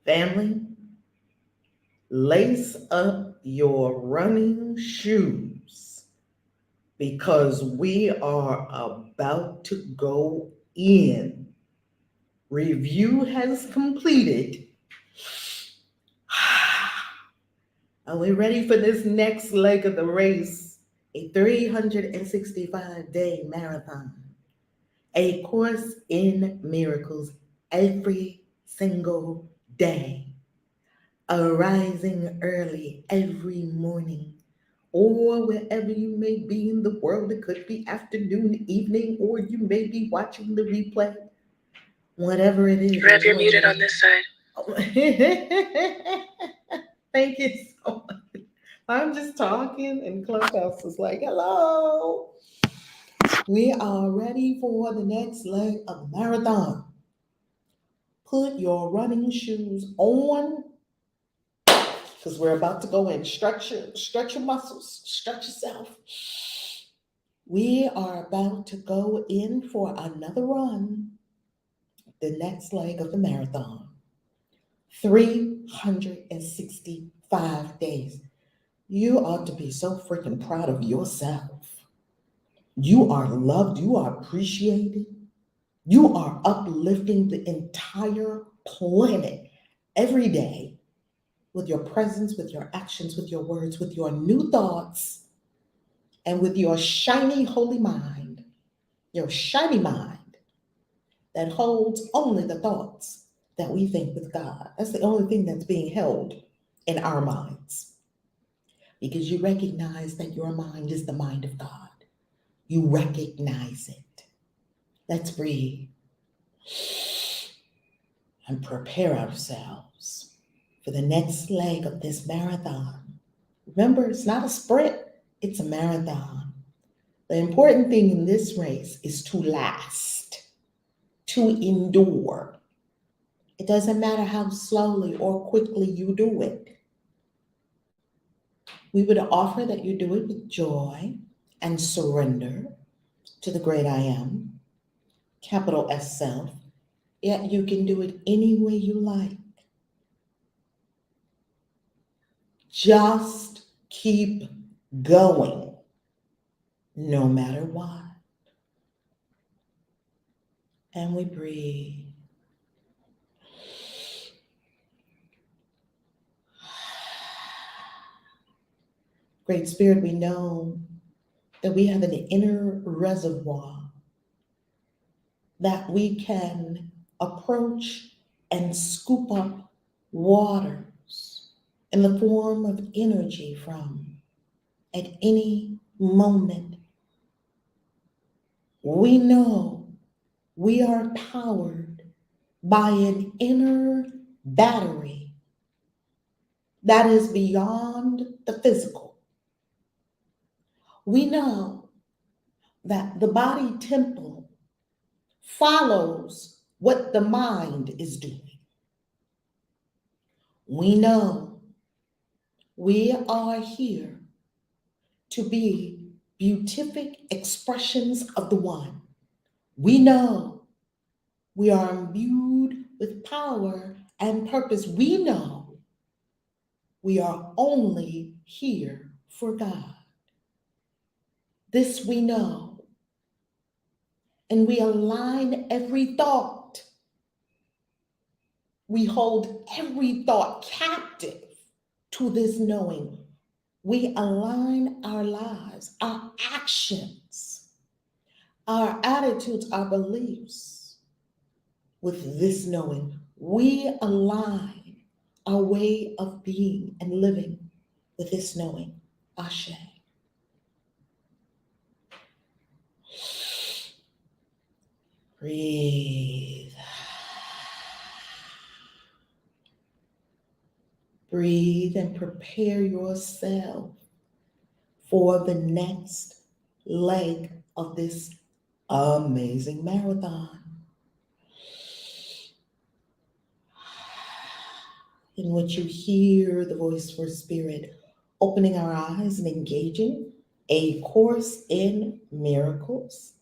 Family, lace up your running shoes because we are about to go in. Review has completed. Are we ready for this next leg of the race? A 365-day marathon, a course in miracles every single day, arising early every morning, or wherever you may be in the world. It could be afternoon, evening, or you may be watching the replay. Whatever it is. Rev, you're muted on this side. Thank you so much. I'm just talking, and Clubhouse is like, hello. We are ready for the next leg of the marathon. Put your running shoes on because we're about to go in. Stretch your muscles, stretch yourself. We are about to go in for another run, the next leg of the marathon. 365 days. You ought to be so freaking proud of yourself. You are loved, you are appreciated, you are uplifting the entire planet every day with your presence, with your actions, with your words, with your new thoughts, and with your shiny, holy mind, your shiny mind that holds only the thoughts that we think with God. That's the only thing that's being held in our minds. Because you recognize that your mind is the mind of God. You recognize it. Let's breathe and prepare ourselves for the next leg of this marathon. Remember, it's not a sprint, it's a marathon. The important thing in this race is to last, to endure. It doesn't matter how slowly or quickly you do it. We would offer that you do it with joy and surrender to the great I am, capital S self, yet you can do it any way you like. Just keep going, no matter what. And we breathe. Great Spirit, we know that we have an inner reservoir that we can approach and scoop up waters in the form of energy from at any moment. We know we are powered by an inner battery that is beyond the physical. We know that the body temple follows what the mind is doing. We know we are here to be beatific expressions of the One. We know we are imbued with power and purpose. We know we are only here for God. This we know. And we align every thought. We hold every thought captive to this knowing. We align our lives, our actions, our attitudes, our beliefs with this knowing. We align our way of being and living with this knowing. Ashe. Breathe. Breathe and prepare yourself for the next leg of this amazing marathon, in which you hear the voice for Spirit opening our eyes and engaging a course in miracles,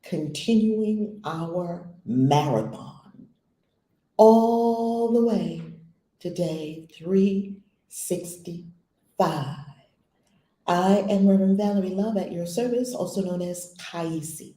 continuing our marathon all the way to day 365. I am Reverend Valerie Love at your service, also known as Kaisi.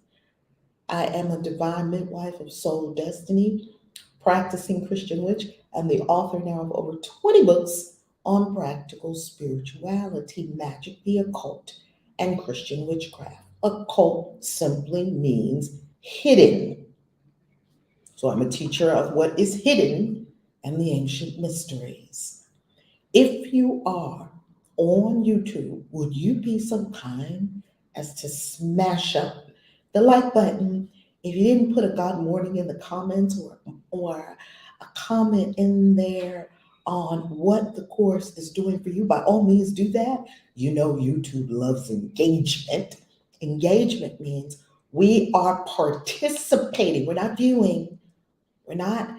I am a divine midwife of soul destiny, practicing Christian witch, and the author now of over 20 books on practical spirituality, magic, the occult, and Christian witchcraft. Occult simply means hidden. So I'm a teacher of what is hidden and the ancient mysteries. If you are on YouTube, would you be so kind as to smash up the like button? If you didn't put a God morning in the comments or a comment in there on what the course is doing for you, by all means do that. You know YouTube loves engagement. Engagement means we are participating. We're not viewing. We're not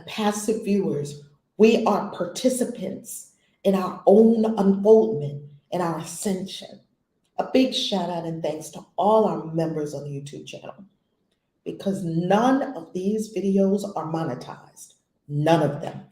passive viewers. We are participants in our own unfoldment and our ascension. A big shout out and thanks to all our members on the YouTube channel, because none of these videos are monetized. None of them.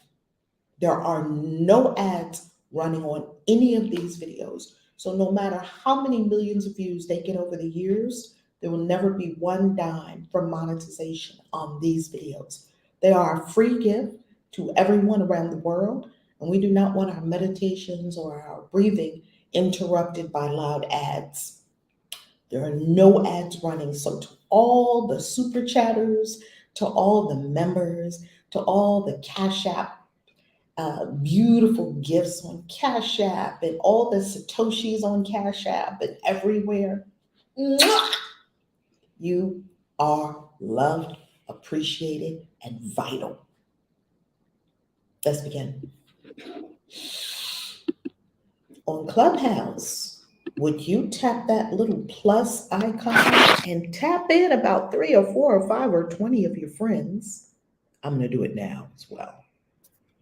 There are no ads running on any of these videos. So no matter how many millions of views they get over the years, there will never be one dime from monetization on these videos. They are a free gift to everyone around the world, and we do not want our meditations or our breathing interrupted by loud ads. There are no ads running. So to all the super chatters, to all the members, to all the Cash App beautiful gifts on Cash App and all the Satoshis on Cash App and everywhere. Mwah! You are loved, appreciated, and vital. Let's begin. On Clubhouse, would you tap that little plus icon and tap in about 3 or 4 or 5 or 20 of your friends? I'm going to do it now as well.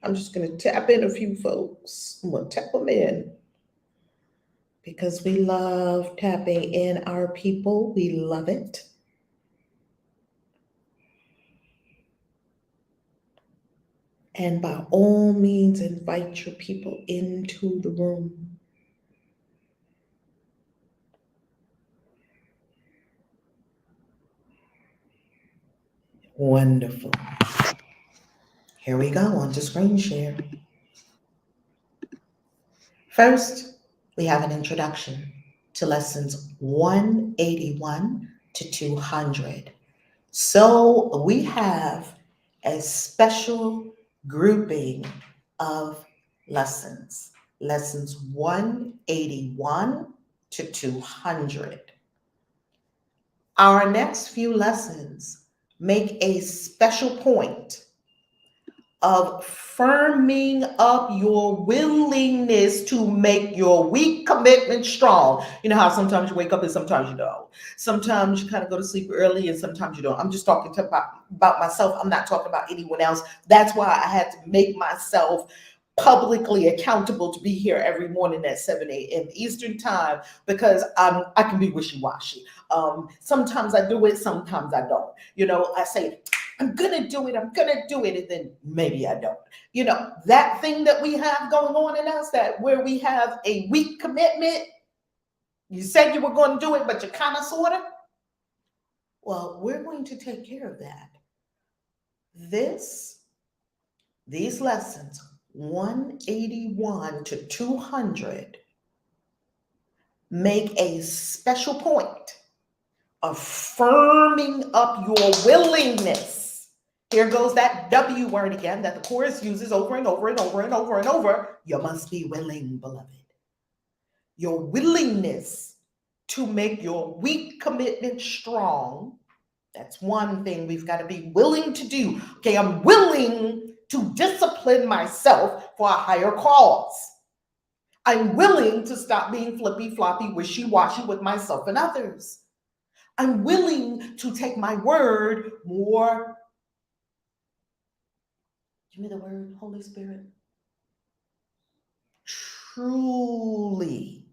I'm just going to tap in a few folks. I'm going to tap them in because we love tapping in our people. We love it. And by all means, invite your people into the room. Wonderful. Here we go on to screen share. First, we have an introduction to lessons 181 to 200. So we have a special grouping of lessons 181 to 200. Our next few lessons make a special point of firming up your willingness to make your weak commitment strong. You know how sometimes you wake up and sometimes you don't. Sometimes you kind of go to sleep early and sometimes you don't. I'm just talking about myself. I'm not talking about anyone else. That's why I had to make myself publicly accountable to be here every morning at 7 a.m. Eastern time, because I can be wishy-washy. Sometimes I do it, sometimes I don't. You know, I say, I'm gonna do it, and then maybe I don't. You know, that thing that we have going on in us, that where we have a weak commitment, you said you were going to do it, but you kind of sort of. Well, we're going to take care of that. These lessons, 181 to 200, make a special point of firming up your willingness. Here goes that W word again that the chorus uses over and over and over and over and over. You must be willing, beloved. Your willingness to make your weak commitment strong. That's one thing we've got to be willing to do. Okay, I'm willing to discipline myself for a higher cause. I'm willing to stop being flippy, floppy, wishy-washy with myself and others. I'm willing to take my word more. Give me the word, Holy Spirit. Truly.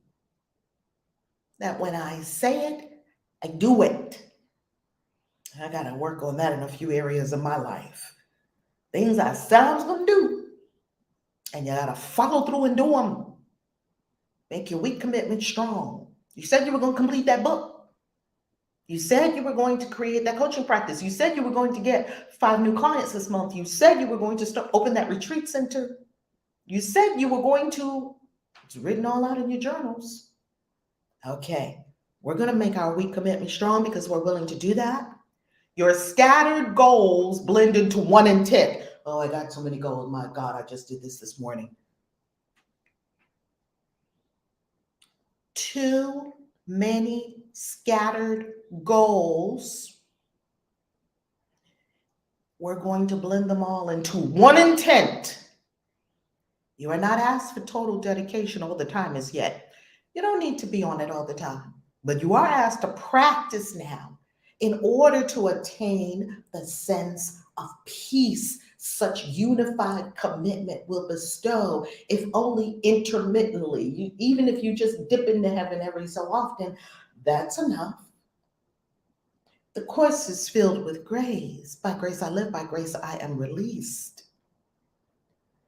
That when I say it, I do it. I got to work on that in a few areas of my life. Things I said I was going to do. And you got to follow through and do them. Make your week commitment strong. You said you were going to complete that book. You said you were going to create that coaching practice. You said you were going to get 5 new clients this month. You said you were going to open that retreat center. You said you were going to, it's written all out in your journals. Okay, we're going to make our week commitment strong because we're willing to do that. Your scattered goals blend into one intent. Oh, I got so many goals. My God, I just did this morning. Too many scattered goals. We're going to blend them all into one intent. You are not asked for total dedication all the time as yet. You don't need to be on it all the time, but you are asked to practice now in order to attain the sense of peace such unified commitment will bestow, if only intermittently. Even if you just dip into heaven every so often, that's enough. The course is filled with grace. By grace I live, by grace I am released.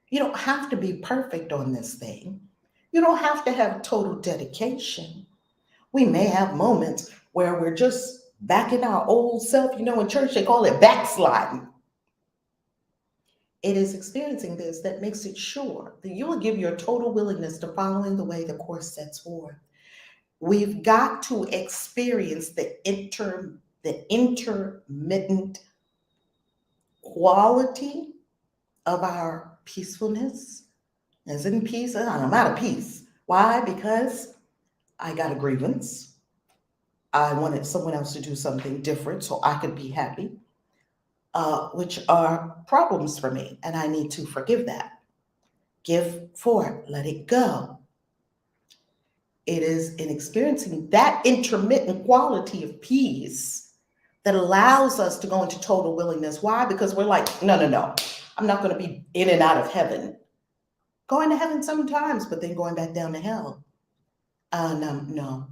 You don't have to be perfect on this thing. You don't have to have total dedication. We may have moments where we're just back in our old self. In church they call it backsliding. It is experiencing this that makes it sure that you will give your total willingness to following the way the course sets forth. We've got to experience the intermittent quality of our peacefulness. As in peace, I'm out of peace. Why? Because I got a grievance. I wanted someone else to do something different so I could be happy, which are problems for me. And I need to forgive that. Give for it. Let it go. It is in experiencing that intermittent quality of peace that allows us to go into total willingness. Why? Because we're like, no. I'm not going to be in and out of heaven. Going to heaven sometimes, but then going back down to hell. No.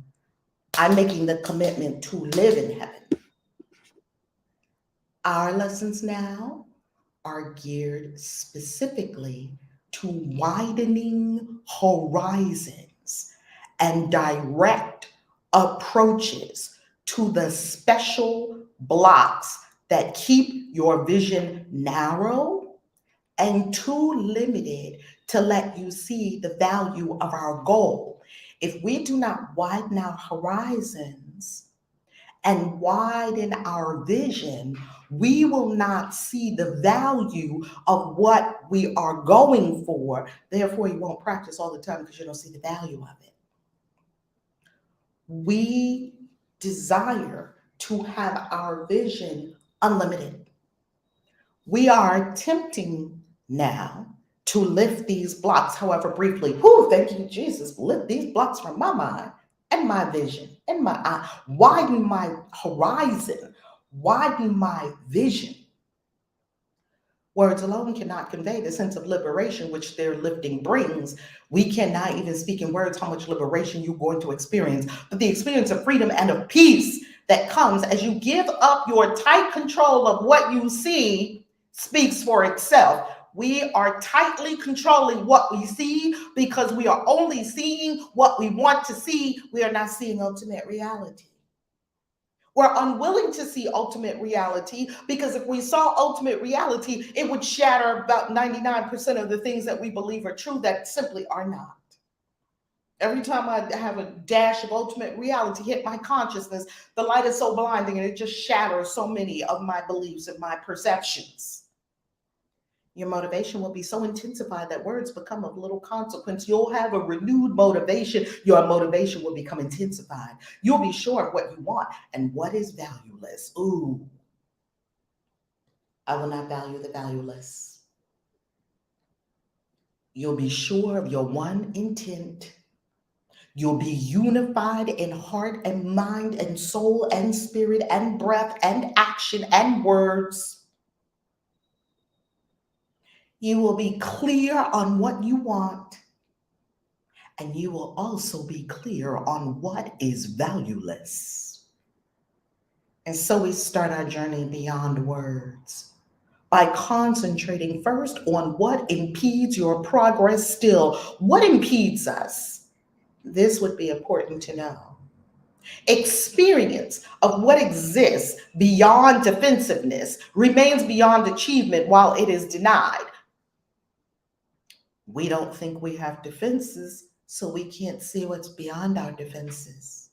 I'm making the commitment to live in heaven. Our lessons now are geared specifically to widening horizons and direct approaches to the special blocks that keep your vision narrow and too limited to let you see the value of our goal. If we do not widen our horizons and widen our vision, we will not see the value of what we are going for. Therefore, you won't practice all the time because you don't see the value of it. We desire to have our vision unlimited. We are attempting now to lift these blocks, however briefly. Thank you, Jesus. Lift these blocks from my mind and my vision and my eye. Widen my horizon. Widen my vision. Words alone cannot convey the sense of liberation which their lifting brings. We cannot even speak in words how much liberation you're going to experience, but the experience of freedom and of peace that comes as you give up your tight control of what you see speaks for itself. We are tightly controlling what we see because we are only seeing what we want to see. We are not seeing ultimate reality. We're unwilling to see ultimate reality because if we saw ultimate reality, it would shatter about 99% of the things that we believe are true that simply are not. Every time I have a dash of ultimate reality hit my consciousness, the light is so blinding and it just shatters so many of my beliefs and my perceptions. Your motivation will be so intensified that words become of little consequence. You'll have a renewed motivation. Your motivation will become intensified. You'll be sure of what you want and what is valueless. I will not value the valueless. You'll be sure of your one intent. You'll be unified in heart and mind and soul and spirit and breath and action and words. You will be clear on what you want, and you will also be clear on what is valueless. And so we start our journey beyond words. by concentrating first on what impedes your progress still. What impedes us? This would be important to know. Experience of what exists beyond defensiveness remains beyond achievement while it is denied. We don't think we have defenses, so we can't see what's beyond our defenses.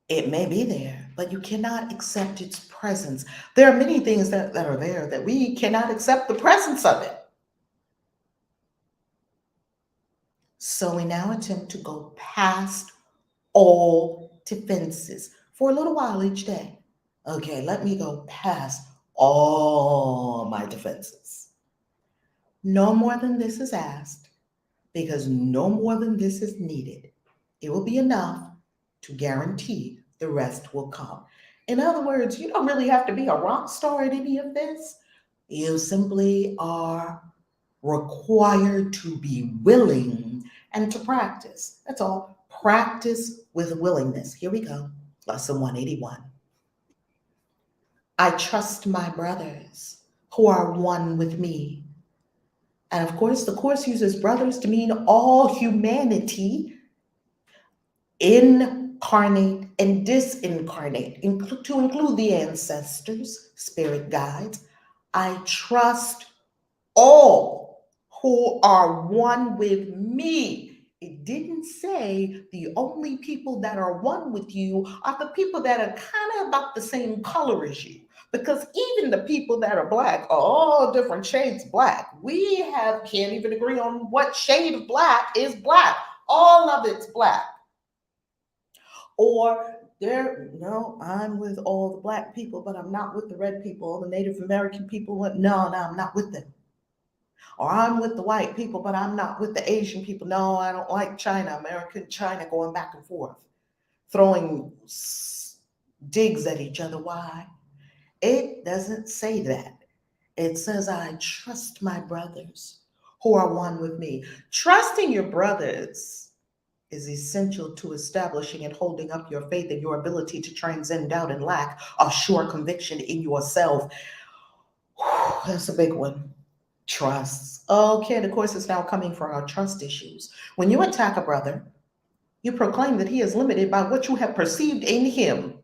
It may be there, but you cannot accept its presence. There are many things that are there that we cannot accept the presence of it. So we now attempt to go past all defenses for a little while each day. Okay, let me go past all my defenses. No more than this is asked, because no more than this is needed. It will be enough to guarantee the rest will come. In other words, you don't really have to be a rock star at any of this. You simply are required to be willing and to practice. That's all. Practice with willingness. Here we go. Lesson 181. I trust my brothers who are one with me. And of course, the Course uses brothers to mean all humanity, incarnate and disincarnate, to include the ancestors, spirit guides. I trust all who are one with me. It didn't say the only people that are one with you are the people that are kind of about the same color as you. Because even the people that are Black are all different shades of Black. We can't even agree on what shade of Black is Black. All of it's Black. Or I'm with all the Black people, but I'm not with the red people, the Native American people. No, I'm not with them. Or I'm with the white people, but I'm not with the Asian people. No, I don't like China, American China going back and forth, throwing digs at each other. Why? It doesn't say that. It says, I trust my brothers who are one with me. Trusting your brothers is essential to establishing and holding up your faith and your ability to transcend doubt and lack of sure conviction in yourself. That's a big one. Trust. Okay, the Course is now coming for our trust issues. When you attack a brother, you proclaim that he is limited by what you have perceived in him.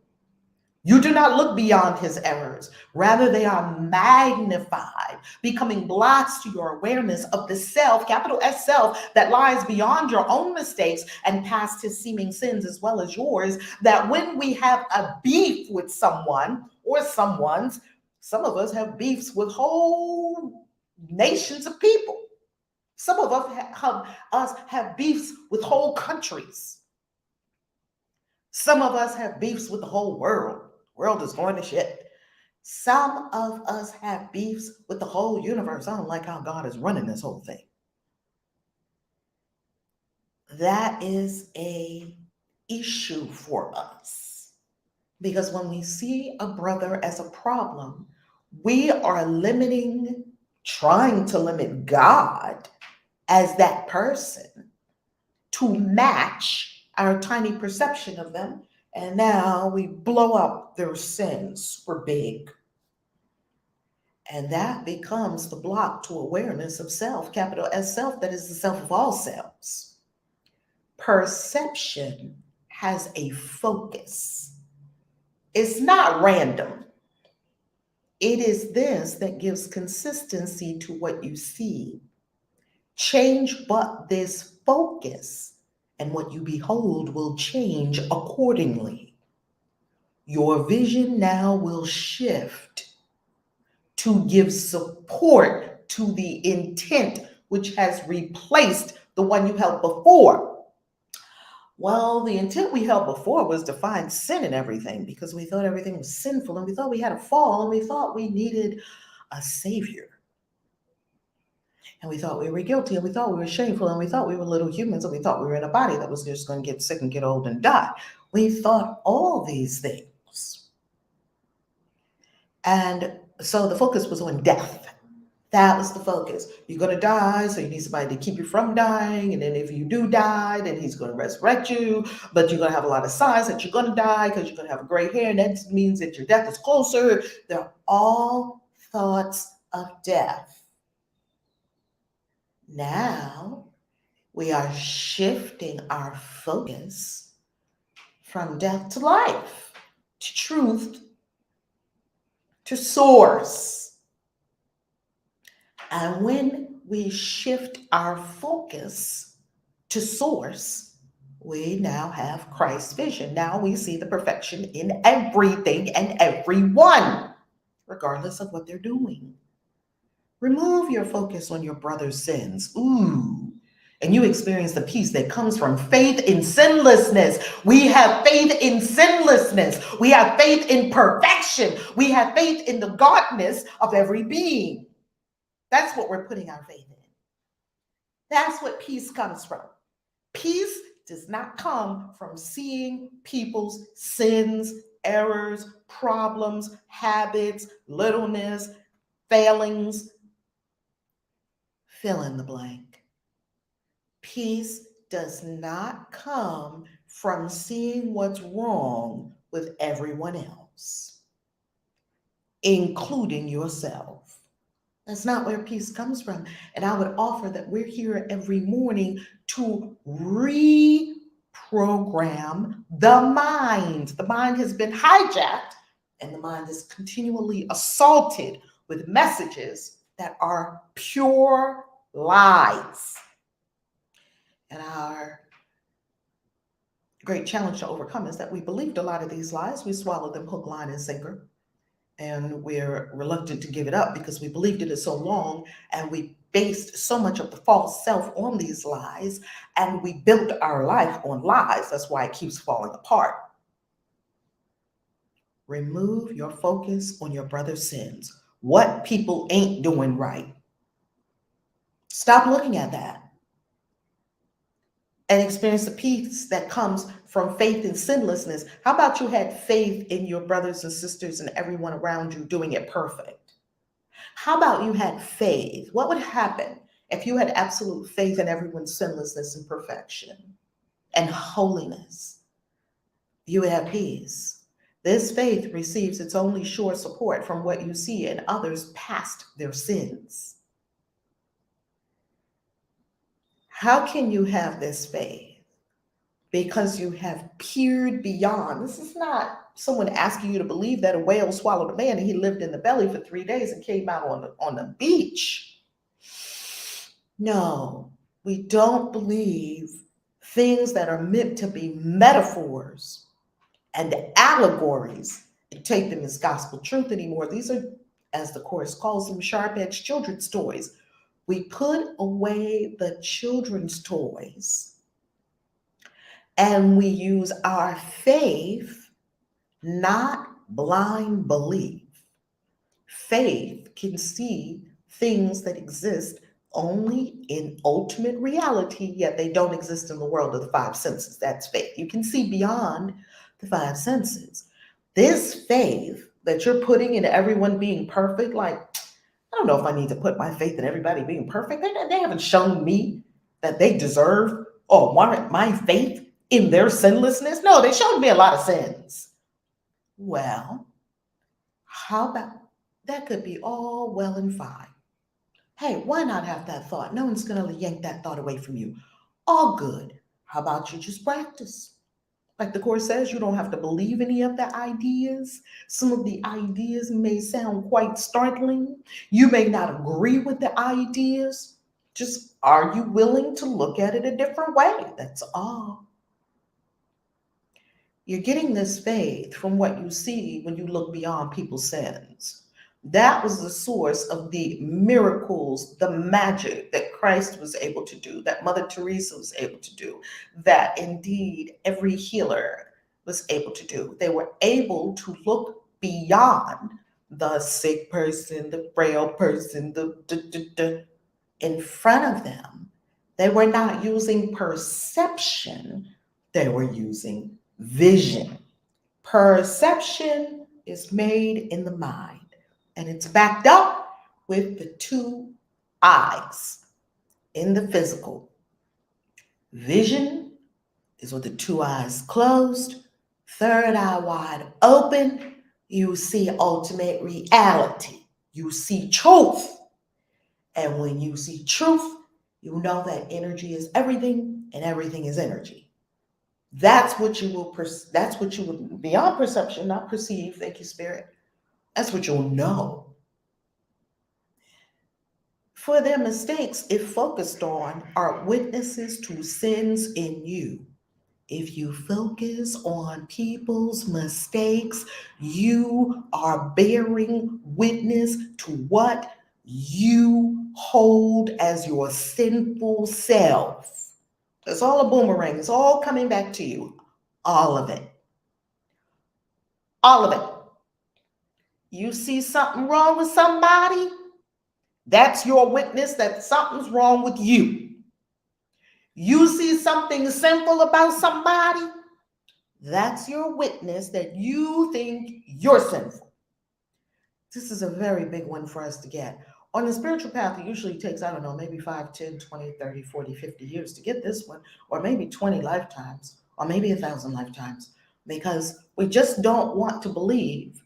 You do not look beyond his errors. Rather, they are magnified, becoming blots to your awareness of the self, capital S self, that lies beyond your own mistakes and past his seeming sins as well as yours. That when we have a beef with someone or someone's, some of us have beefs with whole nations of people. Some of us have beefs with whole countries. Some of us have beefs with the whole world. The world is going to shit. Some of us have beefs with the whole universe. I don't like how God is running this whole thing. That is an issue for us. Because when we see a brother as a problem, we are trying to limit God as that person to match our tiny perception of them. And now we blow up their sins super big. And that becomes the block to awareness of self, capital S self, that is the self of all selves. Perception has a focus. It's not random. It is this that gives consistency to what you see. Change but this focus, and what you behold will change accordingly. Your vision now will shift to give support to the intent which has replaced the one you held before. Well, the intent we held before was to find sin in everything because we thought everything was sinful and we thought we had a fall and we thought we needed a savior. And we thought we were guilty and we thought we were shameful and we thought we were little humans and we thought we were in a body that was just going to get sick and get old and die. We thought all these things. And so the focus was on death. That was the focus. You're going to die, so you need somebody to keep you from dying. And then if you do die, then he's going to resurrect you. But you're going to have a lot of signs that you're going to die because you're going to have gray hair. And that means that your death is closer. They're all thoughts of death. Now we are shifting our focus from death to life, to truth, to source. And when we shift our focus to source, we now have Christ's vision. Now we see the perfection in everything and everyone, regardless of what they're doing. Remove your focus on your brother's sins. And you experience the peace that comes from faith in sinlessness. We have faith in sinlessness. We have faith in perfection. We have faith in the godness of every being. That's what we're putting our faith in. That's what peace comes from. Peace does not come from seeing people's sins, errors, problems, habits, littleness, failings. Fill in the blank. Peace does not come from seeing what's wrong with everyone else, including yourself. That's not where peace comes from. And I would offer that we're here every morning to reprogram the mind. The mind has been hijacked, and the mind is continually assaulted with messages that are pure lies. And our great challenge to overcome is that we believed a lot of these lies. We swallowed them hook, line, and sinker. And we're reluctant to give it up because we believed it so long, and we based so much of the false self on these lies, and we built our life on lies. That's why it keeps falling apart. Remove your focus on your brother's sins, what people ain't doing right. Stop looking at that and experience the peace that comes from faith in sinlessness. How about you had faith in your brothers and sisters and everyone around you doing it perfect? How about you had faith? What would happen if you had absolute faith in everyone's sinlessness and perfection and holiness? You would have peace. This faith receives its only sure support from what you see in others past their sins. How can you have this faith? Because you have peered beyond. This is not someone asking you to believe that a whale swallowed a man and he lived in the belly for 3 days and came out on the beach. No, we don't believe things that are meant to be metaphors and allegories and take them as gospel truth anymore. These are, as the Chorus calls them, sharp-edged children's toys. We put away the children's toys and we use our faith, not blind belief. Faith can see things that exist only in ultimate reality, yet they don't exist in the world of the five senses. That's faith. You can see beyond the five senses. This faith that you're putting in everyone being perfect, like, I don't know if I need to put my faith in everybody being perfect. They haven't shown me that they deserve or warrant my faith in their sinlessness. No, they showed me a lot of sins. Well, how about that? Could be all well and fine. Hey, why not have that thought? No one's going to yank that thought away from you. All good. How about you just practice? Like the Course says, you don't have to believe any of the ideas. Some of the ideas may sound quite startling. You may not agree with the ideas. Just, are you willing to look at it a different way? That's all. You're getting this faith from what you see when you look beyond people's sins. That was the source of the miracles, the magic that Christ was able to do, that Mother Teresa was able to do, that indeed every healer was able to do. They were able to look beyond the sick person, the frail person, in front of them. They were not using perception, they were using vision. Perception is made in the mind, and it's backed up with the two eyes in the physical. Vision is with the two eyes closed, third eye wide open. You see ultimate reality. You see truth. And when you see truth, you know that energy is everything and everything is energy. That's what you will, that's what you will, beyond perception, not perceive, thank you, Spirit. That's what you'll know. For their mistakes, if focused on, are witnesses to sins in you. If you focus on people's mistakes, you are bearing witness to what you hold as your sinful self. It's all a boomerang. It's all coming back to you. All of it. All of it. You see something wrong with somebody, that's your witness that something's wrong with you. You see something sinful about somebody, that's your witness that you think you're sinful. This is a very big one for us to get. On the spiritual path, it usually takes, I don't know, maybe 5, 10, 20, 30, 40, 50 years to get this one, or maybe 20 lifetimes, or maybe 1,000 lifetimes, because we just don't want to believe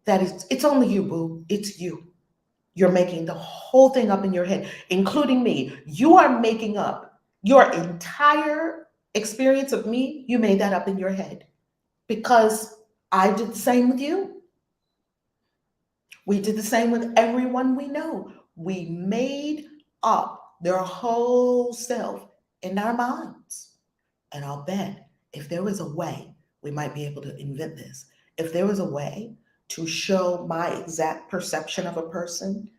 that it's only you, boo. It's you. You're making the whole thing up in your head, including me. You are making up your entire experience of me. You made that up in your head because I did the same with you. We did the same with everyone we know. We made up their whole self in our minds. And I'll bet if there was a way, we might be able to invent this. If there was a way to show my exact perception of a person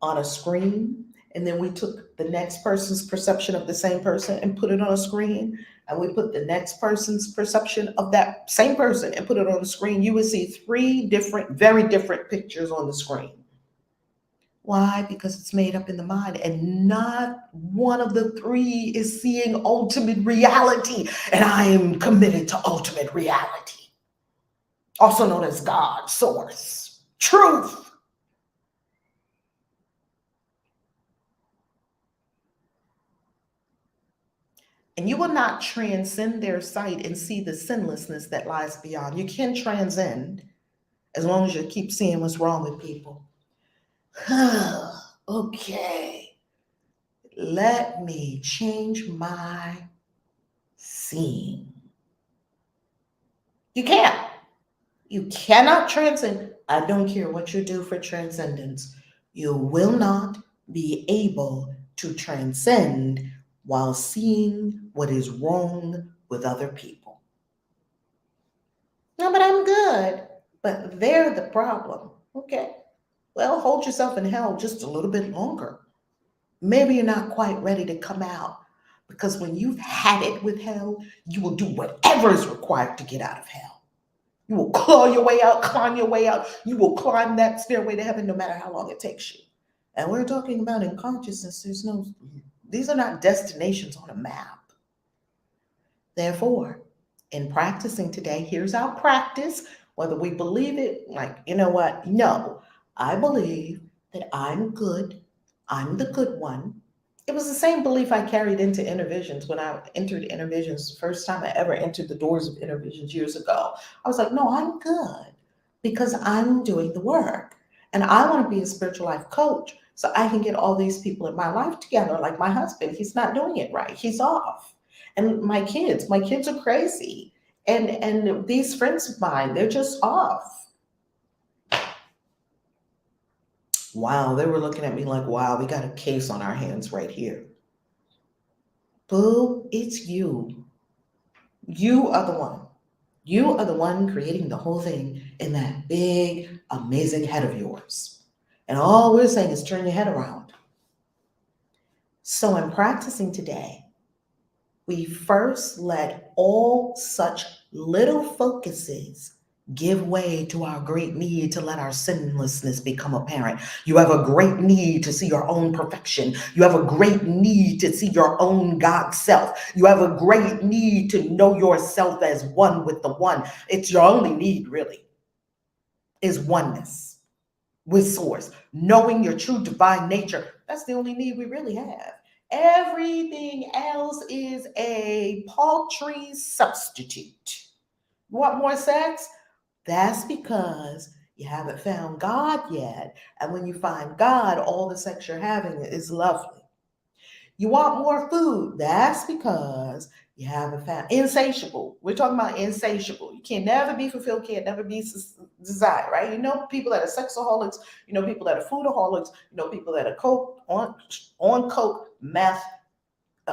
on a screen, and then we took the next person's perception of the same person and put it on a screen, and we put the next person's perception of that same person and put it on the screen, you would see 3 different, very different pictures on the screen. Why? Because it's made up in the mind, and not one of the 3 is seeing ultimate reality. And I am committed to ultimate reality, also known as God, source, truth. And you will not transcend their sight and see the sinlessness that lies beyond. You can transcend as long as you keep seeing what's wrong with people. Okay, let me change my scene. You can't. You cannot transcend. I don't care what you do for transcendence. You will not be able to transcend while seeing what is wrong with other people. No, but I'm good. But they're the problem. Okay. Well, hold yourself in hell just a little bit longer. Maybe you're not quite ready to come out, because when you've had it with hell, you will do whatever is required to get out of hell. You will claw your way out, climb your way out. You will climb that stairway to heaven no matter how long it takes you. And we're talking about in consciousness. These are not destinations on a map. Therefore, in practicing today, here's our practice. Whether we believe it, like, you know what? No, I believe that I'm good. I'm the good one. It was the same belief I carried into Intervisions when I entered Intervisions. The first time I ever entered the doors of Intervisions years ago, I was like, no, I'm good because I'm doing the work. And I want to be a spiritual life coach so I can get all these people in my life together. Like my husband, he's not doing it right. He's off. And my kids are crazy. And these friends of mine, they're just off. Wow, they were looking at me like, wow, we got a case on our hands right here. Boo, it's you. You are the one. You are the one creating the whole thing in that big, amazing head of yours. And all we're saying is turn your head around. So in practicing today, we first let all such little focuses give way to our great need to let our sinlessness become apparent. You have a great need to see your own perfection. You have a great need to see your own God self. You have a great need to know yourself as one with the one. It's your only need, really, is oneness. with source, knowing your true divine nature. That's the only need we really have. Everything else is a paltry substitute. You want more sex? That's because you haven't found God yet. And when you find God, all the sex you're having is lovely. You want more food? That's because you haven't found insatiable. We're talking about insatiable. You can never be fulfilled, can't never be desired, right? You know people that are sexaholics, you know people that are foodaholics, you know people that are coke on coke, meth,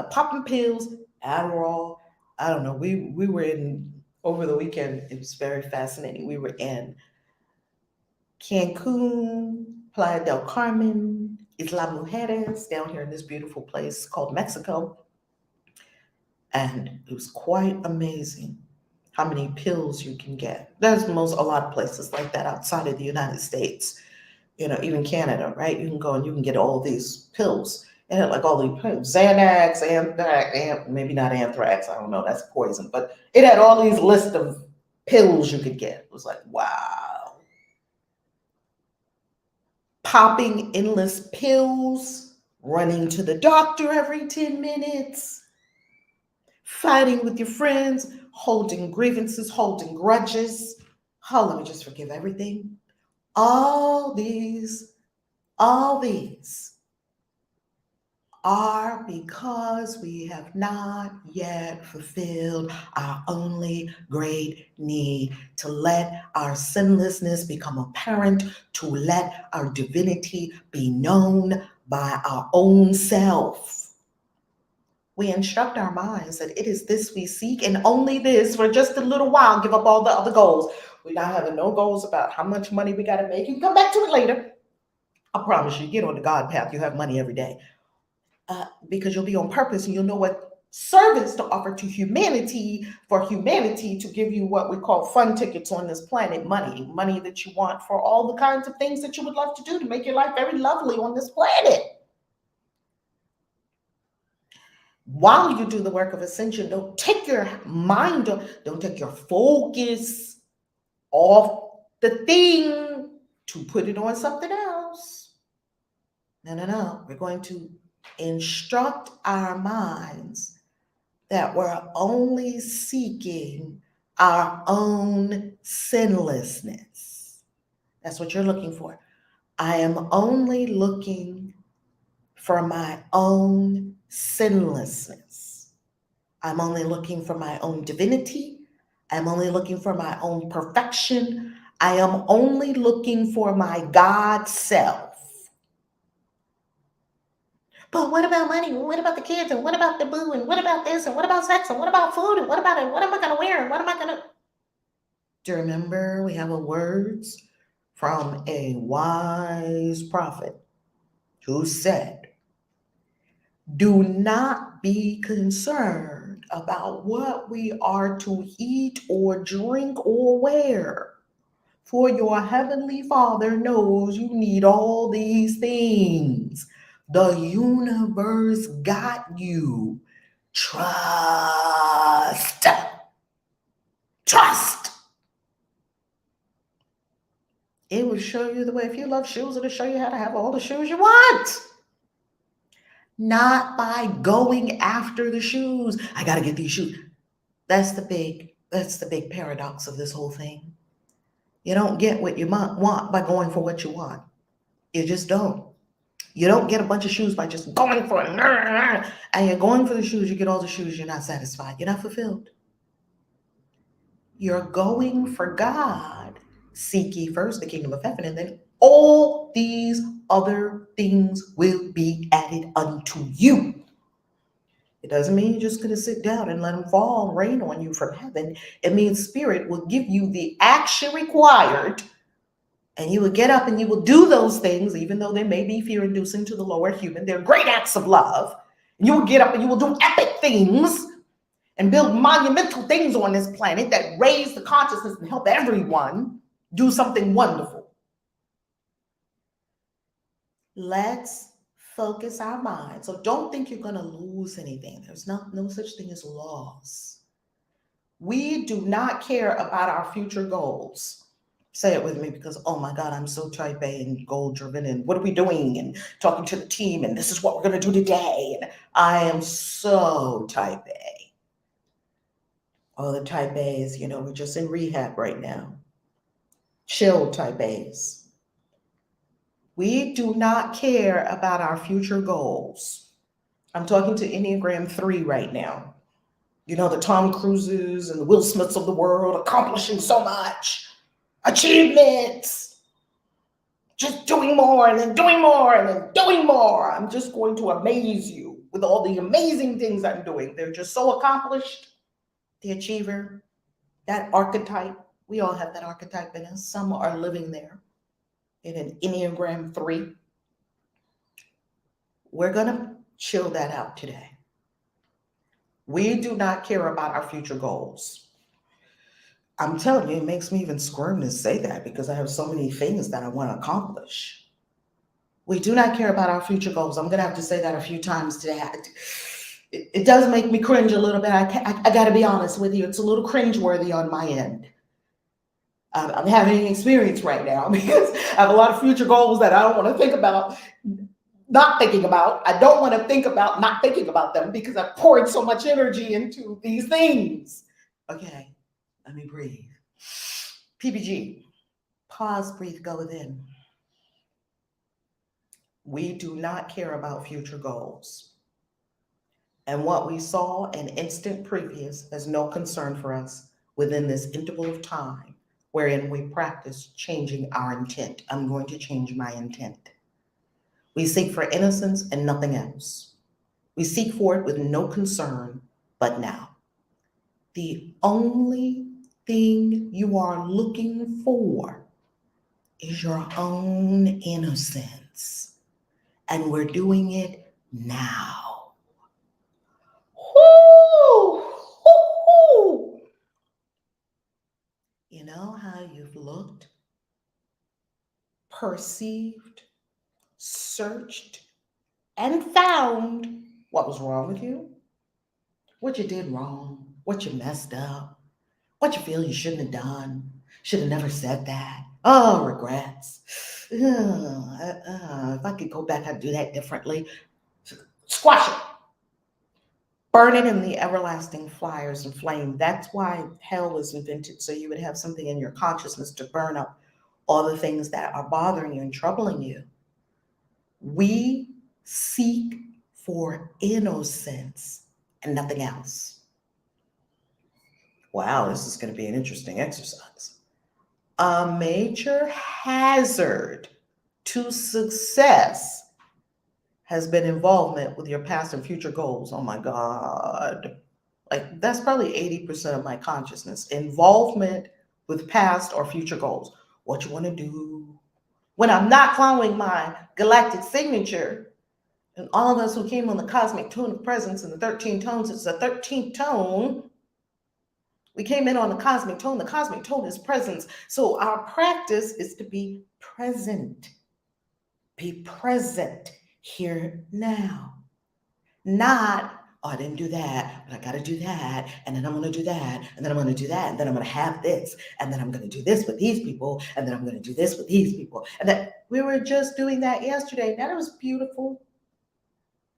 popping pills, Adderall. I don't know. We were in over the weekend. It was very fascinating. We were in Cancun, Playa del Carmen, Isla Mujeres, down here in this beautiful place called Mexico. And it was quite amazing how many pills you can get. There's a lot of places like that outside of the United States, even Canada, right? You can go and you can get all these pills. And like all these pills, Xanax, anthrax, maybe not anthrax, I don't know, that's poison, but it had all these lists of pills you could get. It was like, wow. Popping endless pills, running to the doctor every 10 minutes, fighting with your friends, holding grievances, holding grudges. Oh, let me just forgive everything. All these are because we have not yet fulfilled our only great need to let our sinlessness become apparent, to let our divinity be known by our own self. We instruct our minds that it is this we seek and only this for just a little while, give up all the other goals. We're not having no goals about how much money we got to make. You can come back to it later. I promise you, get on the God path. You have money every day. Because you'll be on purpose and you'll know what service to offer to humanity for humanity to give you what we call fun tickets on this planet, money that you want for all the kinds of things that you would love to do to make your life very lovely on this planet. While you do the work of ascension, don't take your mind, don't take your focus off the thing to put it on something else. No. We're going to instruct our minds that we're only seeking our own sinlessness. That's what you're looking for. I am only looking for my own sinlessness. I'm only looking for my own divinity. I'm only looking for my own perfection. I am only looking for my God self. But what about money? What about the kids? And what about the boo? And what about this? And what about sex? And what about food? And what about it? What am I going to wear? And what am I going to... Do you remember we have words from a wise prophet who said, do not be concerned about what we are to eat or drink or wear, for your heavenly Father knows you need all these things. The universe got you. Trust. It will show you the way. If you love shoes, it'll show you how to have all the shoes you want. Not by going after the shoes. I got to get these shoes. That's the big paradox of this whole thing. You don't get what you want by going for what you want. You just don't. You don't get a bunch of shoes by just going for it. And you're going for the shoes, you get all the shoes, you're not satisfied. You're not fulfilled. You're going for God. Seek ye first the kingdom of heaven, and then all these other things will be added unto you. It doesn't mean you're just going to sit down and let them fall and rain on you from heaven. It means Spirit will give you the action required, and you will get up and you will do those things, even though they may be fear-inducing to the lower human. They're great acts of love. And you will get up and you will do epic things and build monumental things on this planet that raise the consciousness and help everyone do something wonderful. Let's focus our minds. So don't think you're going to lose anything. There's no such thing as loss. We do not care about our future goals. Say it with me because, oh my God, I'm so type A and goal driven. And what are we doing? And talking to the team. And this is what we're going to do today. And I am so type A. All the type A's, we're just in rehab right now. Chill type A's. We do not care about our future goals. I'm talking to Enneagram 3 right now. The Tom Cruises and the Will Smiths of the world accomplishing so much. Achievements. Just doing more and then doing more and then doing more. I'm just going to amaze you with all the amazing things I'm doing. They're just so accomplished. The achiever, that archetype, we all have that archetype in us. Some are living there in an Enneagram 3. We're going to chill that out today. We do not care about our future goals. I'm telling you, it makes me even squirm to say that because I have so many things that I want to accomplish. We do not care about our future goals. I'm going to have to say that a few times today. It does make me cringe a little bit. I got to be honest with you. It's a little cringeworthy on my end. I'm having an experience right now because I have a lot of future goals that I don't want to think about, not thinking about. I don't want to think about not thinking about them because I've poured so much energy into these things. Okay, let me breathe. PPG. Pause, breathe, go within. We do not care about future goals. And what we saw in instant previous has no concern for us within this interval of time wherein we practice changing our intent. I'm going to change my intent. We seek for innocence and nothing else. We seek for it with no concern but now. The only thing you are looking for is your own innocence. And we're doing it now. Woo! Woo! You know how you've looked, perceived, searched, and found what was wrong with you, what you did wrong, what you messed up, what you feel you shouldn't have done, should have never said that. Oh, regrets. If I could go back, I'd do that differently. Squash it. Burn it in the everlasting fires and flame. That's why hell was invented, so you would have something in your consciousness to burn up all the things that are bothering you and troubling you. We seek for innocence and nothing else. Wow, this is going to be an interesting exercise. A major hazard to success has been involvement with your past and future goals. Oh my God. Like that's probably 80% of my consciousness. Involvement with past or future goals. What you want to do. When I'm not following my galactic signature, and all of us who came on the cosmic tone of presence in the 13 tones, it's the 13th tone. We came in on the cosmic tone. The cosmic tone is presence. So our practice is to be present. Be present here now. Not, oh, I didn't do that, but I got to do that. And then I'm going to do that. And then I'm going to do that. And then I'm going to have this. And then I'm going to do this with these people. And then I'm going to do this with these people. And then we were just doing that yesterday. That was beautiful.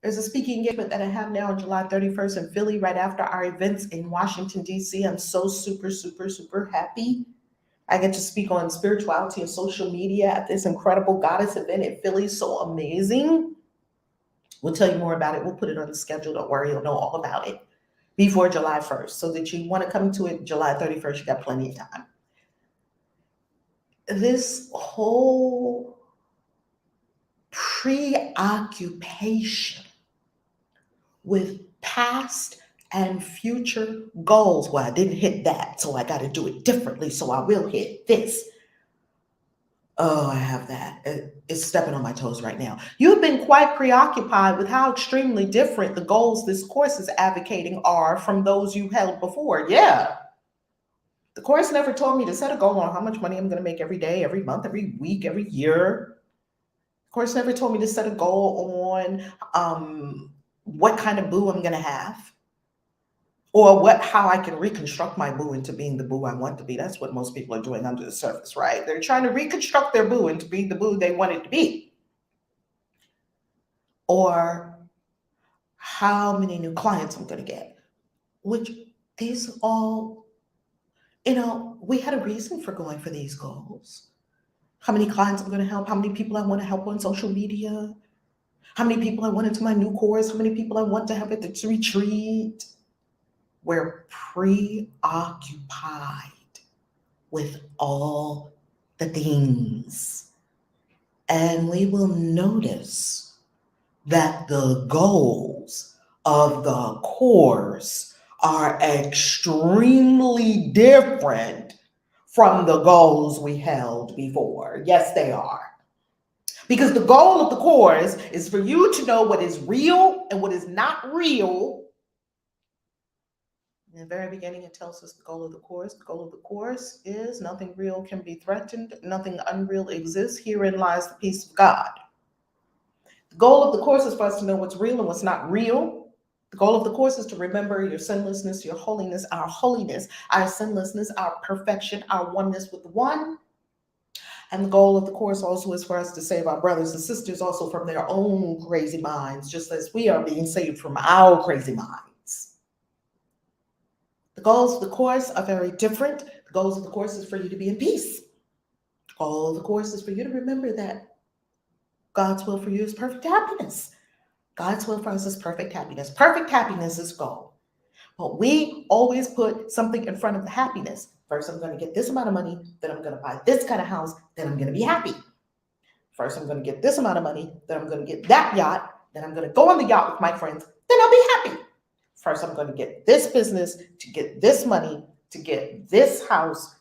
There's a speaking engagement that I have now on July 31st in Philly, right after our events in Washington, D.C. I'm so super, super, super happy. I get to speak on spirituality and social media at this incredible goddess event in Philly. So amazing. We'll tell you more about it. We'll put it on the schedule. Don't worry, you'll know all about it before July 1st. So that you want to come to it July 31st, you got plenty of time. This whole preoccupation with past and future goals. Well, I didn't hit that, so I got to do it differently, so I will hit this. Oh, I have that. It's stepping on my toes right now. You've been quite preoccupied with how extremely different the goals this course is advocating are from those you held before. Yeah. The course never told me to set a goal on how much money I'm going to make every day, every month, every week, every year. The course never told me to set a goal on what kind of boo I'm going to have. Or how I can reconstruct my boo into being the boo I want to be. That's what most people are doing under the surface, right? They're trying to reconstruct their boo into being the boo they want it to be. Or how many new clients I'm going to get, which these all, we had a reason for going for these goals. How many clients I'm going to help, how many people I want to help on social media, how many people I want into my new course, how many people I want to have at the retreat. We're preoccupied with all the things. And we will notice that the goals of the course are extremely different from the goals we held before. Yes, they are. Because the goal of the course is for you to know what is real and what is not real. In the very beginning, it tells us the goal of the course. The goal of the course is nothing real can be threatened, nothing unreal exists. Herein lies the peace of God. The goal of the course is for us to know what's real and what's not real. The goal of the course is to remember your sinlessness, your holiness, our sinlessness, our perfection, our oneness with the one. And the goal of the course also is for us to save our brothers and sisters also from their own crazy minds, just as we are being saved from our crazy minds. The goals of the course are very different. The goals of the course is for you to be in peace. The goal of the course is for you to remember that God's will for you is perfect happiness. God's will for us is perfect happiness. Perfect happiness is goal. But we always put something in front of the happiness. First, I'm going to get this amount of money, then I'm going to buy this kind of house, then I'm going to be happy. First, I'm going to get this amount of money, then I'm going to get that yacht, then I'm going to go on the yacht with my friends, then I'll be happy. First, I'm going to get this business to get this money, to get this house,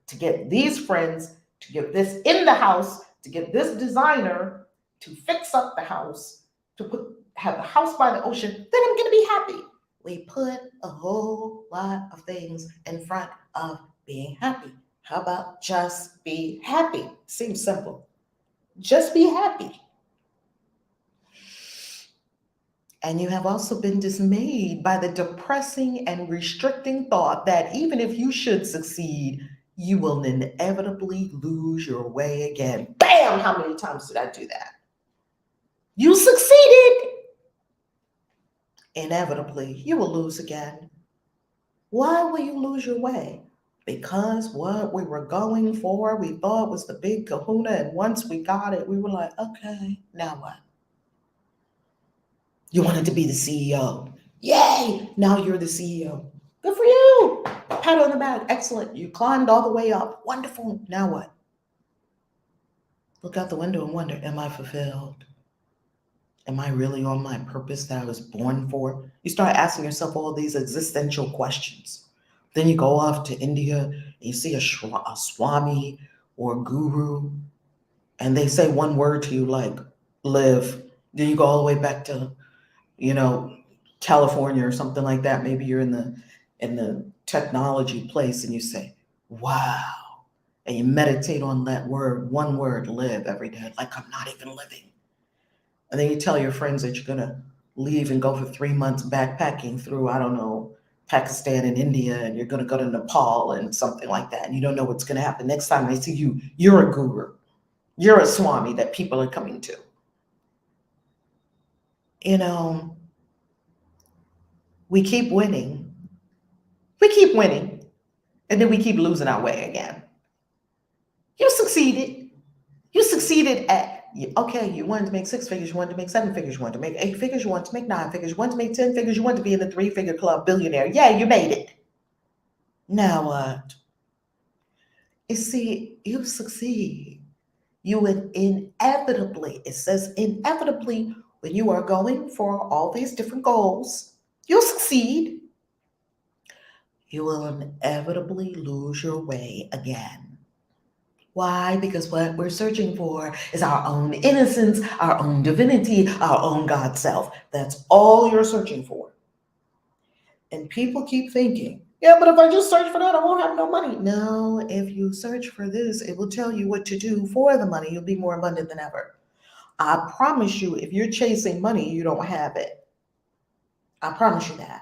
to get these friends, to get this in the house, to get this designer, to fix up the house, to have the house by the ocean, then I'm going to be happy. We put a whole lot of things in front of being happy. How about just be happy? Seems simple. Just be happy. And you have also been dismayed by the depressing and restricting thought that even if you should succeed, you will inevitably lose your way again. Bam! How many times did I do that? You succeeded. Inevitably, you will lose again. Why will you lose your way? Because what we were going for, we thought was the big kahuna, and once we got it, we were like, okay, now what? You wanted to be the CEO. Yay! Now you're the CEO. Good for you. Pat on the back. Excellent. You climbed all the way up. Wonderful. Now what? Look out the window and wonder, am I fulfilled? Am I really on my purpose that I was born for? You start asking yourself all these existential questions. Then you go off to India and you see a swami or guru, and they say one word to you like live. Then you go all the way back to, California or something like that. Maybe you're in the technology place and you say, wow. And you meditate on that word, one word, live, every day, like I'm not even living. And then you tell your friends that you're going to leave and go for 3 months backpacking through, I don't know, Pakistan and India, and you're going to go to Nepal and something like that. And you don't know what's going to happen. Next time they see you, you're a guru. You're a swami that people are coming to. We keep winning. We keep winning. And then we keep losing our way again. You succeeded. You succeeded at, okay, you wanted to make 6 figures, you wanted to make 7 figures, you wanted to make 8 figures, you wanted to make 9 figures, you wanted to make 10 figures, you wanted to be in the 3-figure club billionaire. Yeah, you made it. Now what? You see, you succeed. You would inevitably, it says inevitably, when you are going for all these different goals, you'll succeed. You will inevitably lose your way again. Why? Because what we're searching for is our own innocence, our own divinity, our own God self. That's all you're searching for. And people keep thinking, yeah, but if I just search for that, I won't have no money. No, if you search for this, it will tell you what to do for the money. You'll be more abundant than ever. I promise you, if you're chasing money, you don't have it. I promise you that.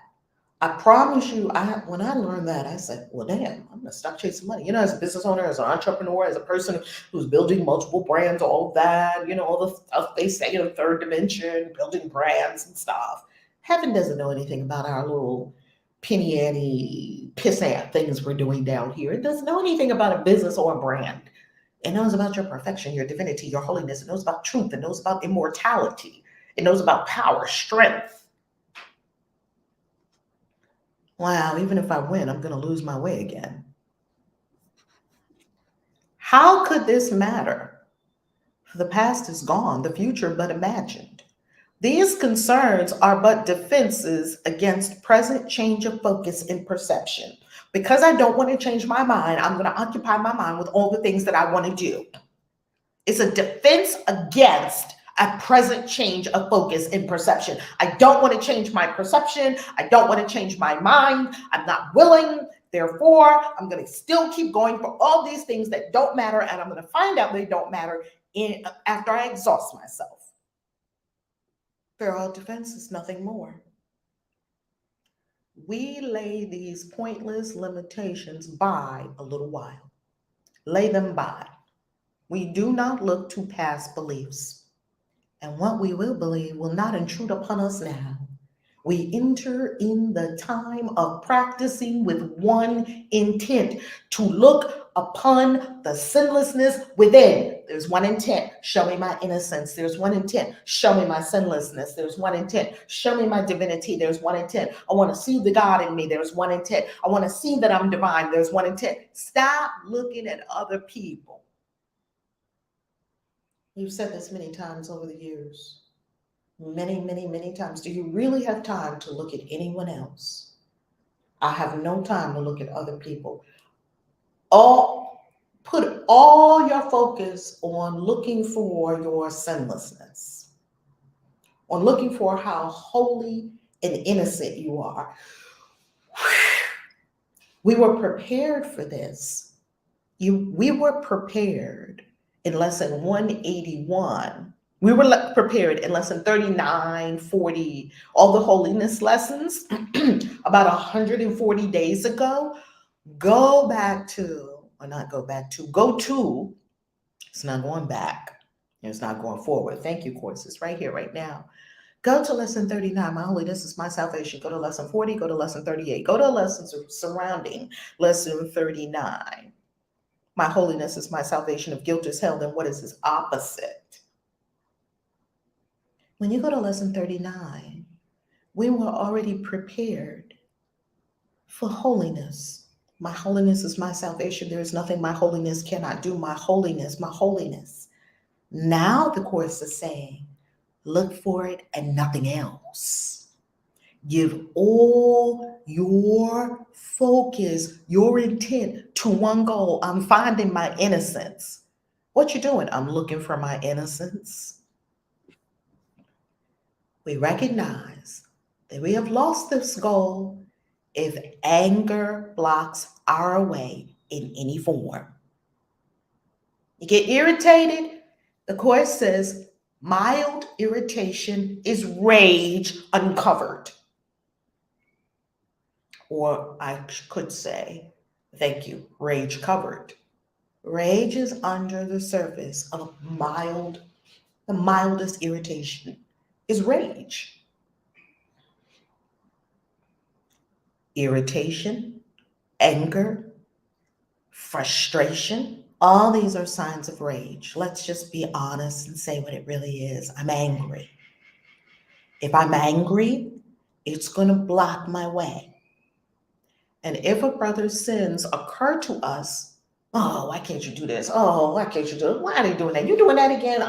I promise you, when I learned that, I said, well, damn, I'm gonna stop chasing money. As a business owner, as an entrepreneur, as a person who's building multiple brands, all that, all the stuff they say in the third dimension, building brands and stuff. Heaven doesn't know anything about our little penny ante pissant things we're doing down here. It doesn't know anything about a business or a brand. It knows about your perfection, your divinity, your holiness. It knows about truth. It knows about immortality. It knows about power, strength. Wow, even if I win, I'm going to lose my way again. How could this matter? The past is gone, the future but imagined. These concerns are but defenses against present change of focus and perception. Because I don't want to change my mind, I'm going to occupy my mind with all the things that I want to do. It's a defense against a present change of focus and perception. I don't want to change my perception. I don't want to change my mind. I'm not willing. Therefore, I'm going to still keep going for all these things that don't matter, and I'm going to find out they don't matter after I exhaust myself. They're all defenses, nothing more. We lay these pointless limitations by a little while. Lay them by. We do not look to past beliefs. And what we will believe will not intrude upon us now. We enter in the time of practicing with one intent, to look upon the sinlessness within. There's one intent, show me my innocence. There's one intent, show me my sinlessness. There's one intent, show me my divinity. There's one intent, I want to see the God in me. There's one intent, I want to see that I'm divine. There's one intent. Stop looking at other people. You've said this many times over the years. Many, many, many times. Do you really have time to look at anyone else? I have no time to look at other people. Put all your focus on looking for your sinlessness, on looking for how holy and innocent you are. We were prepared for this. We were prepared in lesson 181. We were prepared in lesson 39, 40, all the holiness lessons about 140 days ago. Go to, it's not going back. It's not going forward. Thank you, courses, right here, right now. Go to lesson 39, my holiness is my salvation. Go to lesson 40, go to lesson 38. Go to lessons surrounding lesson 39. My holiness is my salvation. If guilt is hell, then what is its opposite? When you go to lesson 39, we were already prepared for holiness. My holiness is my salvation. There is nothing my holiness cannot do. My holiness, my holiness. Now the course is saying, look for it and nothing else. Give all your focus, your intent to one goal. I'm finding my innocence. What you doing? I'm looking for my innocence. We recognize that we have lost this goal if anger blocks our way in any form. You get irritated? The course says mild irritation is rage uncovered. Or I could say, thank you, rage covered. Rage is under the surface of the mildest irritation is rage. Irritation, anger, frustration, all these are signs of rage. Let's just be honest and say what it really is. I'm angry. If I'm angry, it's going to block my way. And if a brother's sins occur to us, oh, why can't you do this? Oh, why can't you do it? Why are they doing that? You doing that again?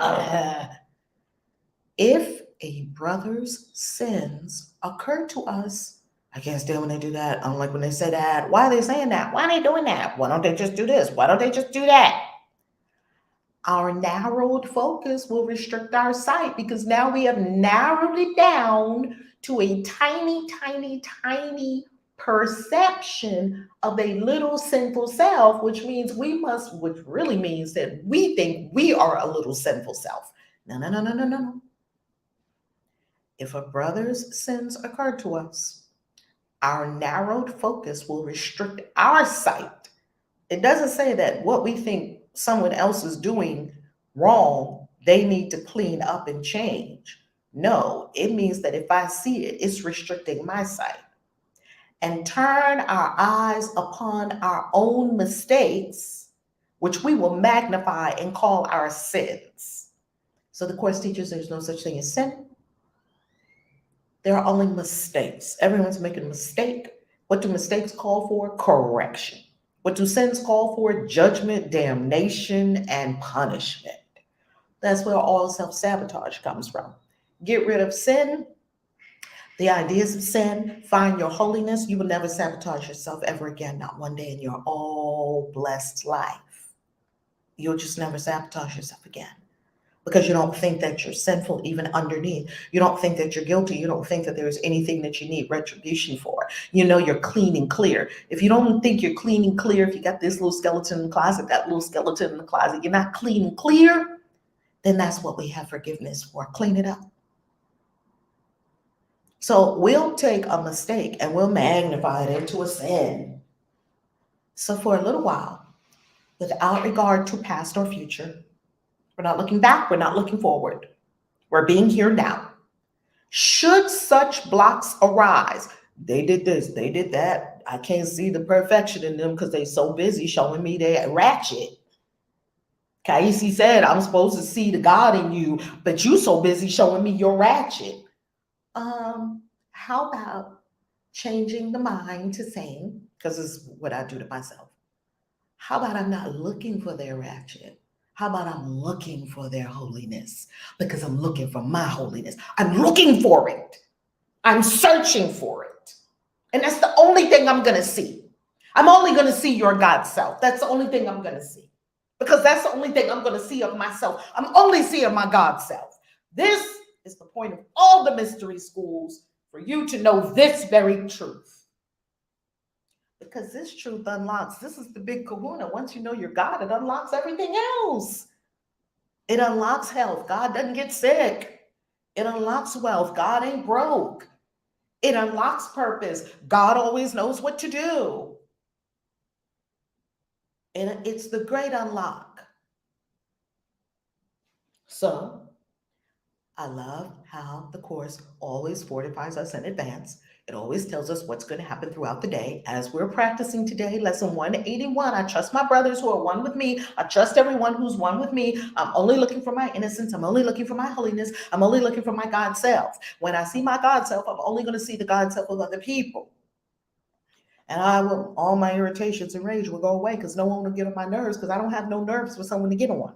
If a brother's sins occur to us, I can't stand when they do that. I don't like when they say that. Why are they saying that? Why are they doing that? Why don't they just do this? Why don't they just do that? Our narrowed focus will restrict our sight because now we have narrowed it down to a tiny, tiny, tiny perception of a little sinful self, which really means that we think we are a little sinful self. No. If a brother's sins occur to us, our narrowed focus will restrict our sight. It doesn't say that what we think someone else is doing wrong, they need to clean up and change. No, it means that if I see it, it's restricting my sight. And turn our eyes upon our own mistakes, which we will magnify and call our sins. So the Course teaches there's no such thing as sin. There are only mistakes. Everyone's making a mistake. What do mistakes call for? Correction. What do sins call for? Judgment, damnation, and punishment. That's where all self-sabotage comes from. Get rid of sin, the ideas of sin, find your holiness. You will never sabotage yourself ever again, not one day in your all blessed life. You'll just never sabotage yourself again because you don't think that you're sinful even underneath. You don't think that you're guilty. You don't think that there's anything that you need retribution for. You know you're clean and clear. If you don't think you're clean and clear, if you got this little skeleton in the closet, that little skeleton in the closet, you're not clean and clear, then that's what we have forgiveness for. Clean it up. So we'll take a mistake and we'll magnify it into a sin. So for a little while, without regard to past or future, we're not looking back, we're not looking forward. We're being here now. Should such blocks arise, they did this, they did that, I can't see the perfection in them because they're so busy showing me their ratchet. Kaisi said, I'm supposed to see the God in you, but you so busy showing me your ratchet. How about changing the mind to saying, because this is what I do to myself, how about I'm not looking for their ratchet? How about I'm looking for their holiness? Because I'm looking for my holiness. I'm looking for it. I'm searching for it. And that's the only thing I'm going to see. I'm only going to see your God self. That's the only thing I'm going to see. Because that's the only thing I'm going to see of myself. I'm only seeing my God self. This is the point of all the mystery schools, for you to know this very truth. Because this truth unlocks, this is the big kahuna. Once you know your God, it unlocks everything else. It unlocks health. God doesn't get sick. It unlocks wealth. God ain't broke. It unlocks purpose. God always knows what to do. And it's the great unlock. So I love how the Course always fortifies us in advance. It always tells us what's going to happen throughout the day. As we're practicing today, lesson 181, I trust my brothers who are one with me. I trust everyone who's one with me. I'm only looking for my innocence. I'm only looking for my holiness. I'm only looking for my God self. When I see my God self, I'm only going to see the God self of other people. And all my irritations and rage will go away because no one will get on my nerves because I don't have no nerves for someone to get on.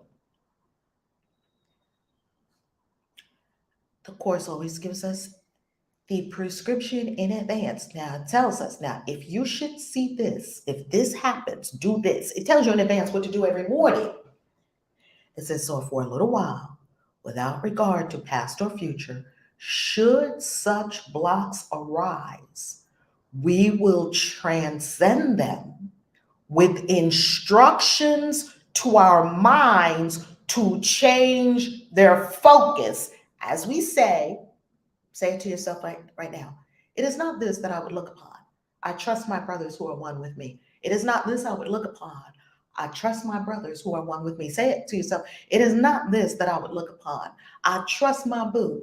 The Course always gives us the prescription in advance. Now it tells us, now, if you should see this, if this happens, do this. It tells you in advance what to do every morning. It says, so for a little while, without regard to past or future, should such blocks arise, we will transcend them with instructions to our minds to change their focus. As we say it to yourself right now. It is not this that I would look upon. I trust my brothers who are one with me. It is not this I would look upon. I trust my brothers who are one with me. Say it to yourself. It is not this that I would look upon. I trust my boo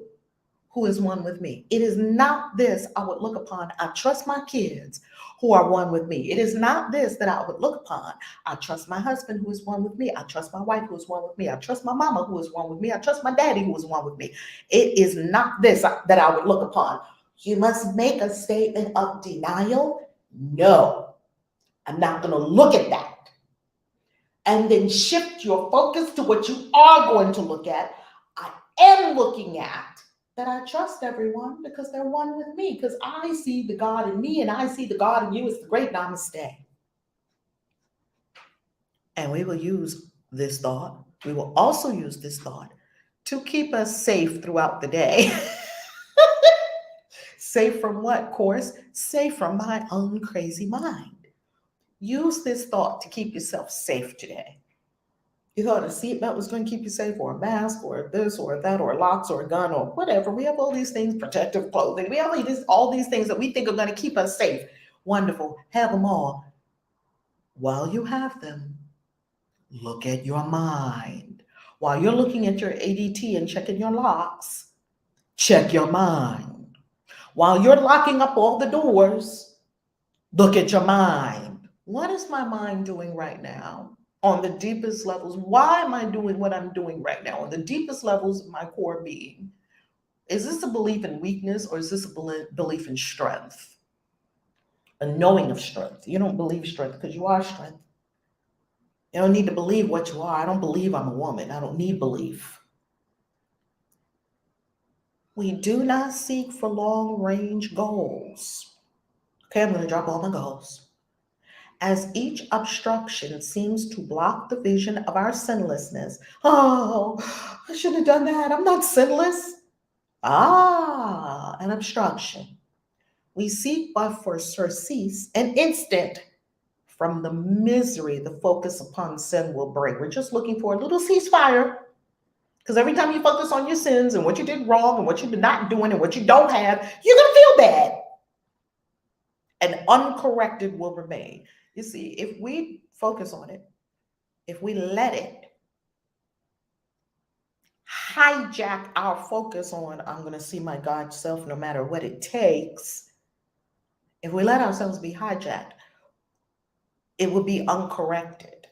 who is one with me. It is not this I would look upon. I trust my kids who are one with me. It is not this that I would look upon. I trust my husband who is one with me. I trust my wife who is one with me. I trust my mama who is one with me. I trust my daddy who is one with me. It is not this that I would look upon. You must make a statement of denial. No, I'm not going to look at that. And then shift your focus to what you are going to look at. I am looking at that I trust everyone because they're one with me, because I see the God in me and I see the God in you. It's the great namaste. And we will use this thought. We will also use this thought to keep us safe throughout the day. Safe from what, Course? Safe from my own crazy mind. Use this thought to keep yourself safe today. You thought a seatbelt was going to keep you safe, or a mask, or this, or that, or locks, or a gun, or whatever. We have all these things, protective clothing. We have all these things that we think are going to keep us safe. Wonderful. Have them all. While you have them, look at your mind. While you're looking at your ADT and checking your locks, check your mind. While you're locking up all the doors, look at your mind. What is my mind doing right now? On the deepest levels, why am I doing what I'm doing right now? On the deepest levels of my core being, is this a belief in weakness, or is this a belief in strength? A knowing of strength. You don't believe strength because you are strength. You don't need to believe what you are. I don't believe I'm a woman. I don't need belief. We do not seek for long range goals. Okay, I'm going to drop all my goals. As each obstruction seems to block the vision of our sinlessness. Oh, I should have done that. I'm not sinless. An obstruction. We seek but for surcease an instant from the misery the focus upon sin will bring. We're just looking for a little ceasefire. Because every time you focus on your sins and what you did wrong and what you're not doing and what you don't have, you're going to feel bad. And uncorrected will remain. You see, if we focus on it, if we let it hijack our focus on, I'm going to see my God self no matter what it takes, if we let ourselves be hijacked, it will be uncorrected.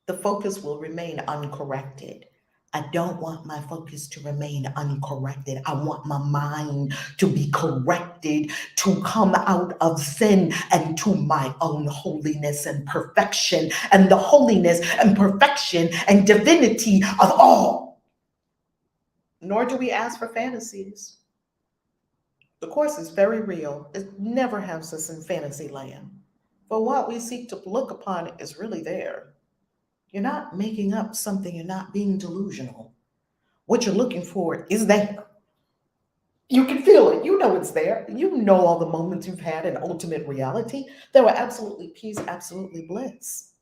The focus will remain uncorrected. I don't want my focus to remain uncorrected. I want my mind to be corrected, to come out of sin and to my own holiness and perfection, and the holiness and perfection and divinity of all. Nor do we ask for fantasies. The Course is very real. It never has us in fantasy land. For what we seek to look upon is really there. You're not making up something. You're not being delusional. What you're looking for is there. You can feel it. You know it's there. You know all the moments you've had in ultimate reality. There were absolutely peace, absolutely bliss.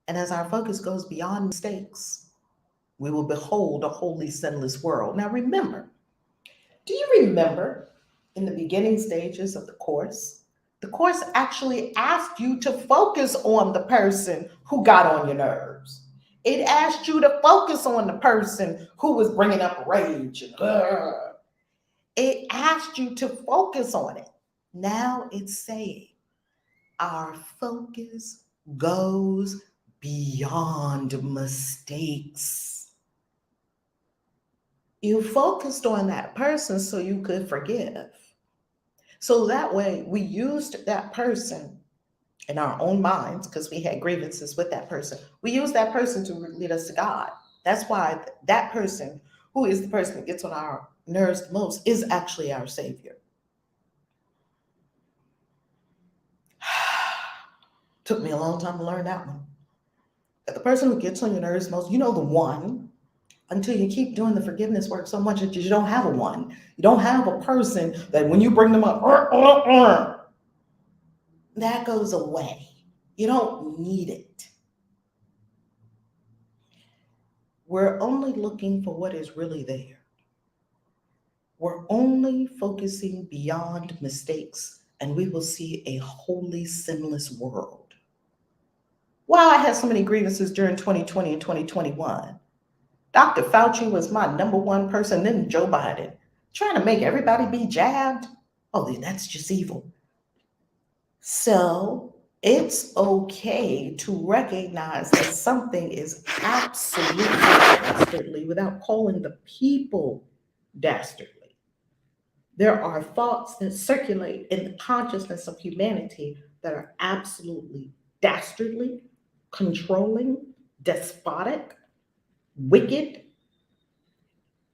And as our focus goes beyond mistakes, we will behold a wholly sinless world. Now remember, do you remember in the beginning stages of the Course actually asked you to focus on the person who got on your nerves. It asked you to focus on the person who was bringing up rage. It asked you to focus on it. Now it's saying our focus goes beyond mistakes. You focused on that person so you could forgive. So that way we used that person in our own minds, because we had grievances with that person. We used that person to lead us to God. That's why that person, who is the person that gets on our nerves the most, is actually our Savior. Took me a long time to learn that one. But the person who gets on your nerves most, you know the one, until you keep doing the forgiveness work so much that you don't have a one. You don't have a person that when you bring them up, that goes away. You don't need it. We're only looking for what is really there. We're only focusing beyond mistakes, and we will see a wholly sinless world. While I had so many grievances during 2020 and 2021, Dr. Fauci was my number one person, then Joe Biden, trying to make everybody be jabbed. Oh, that's just evil. So it's okay to recognize that something is absolutely dastardly without calling the people dastardly. There are thoughts that circulate in the consciousness of humanity that are absolutely dastardly, controlling, despotic, wicked,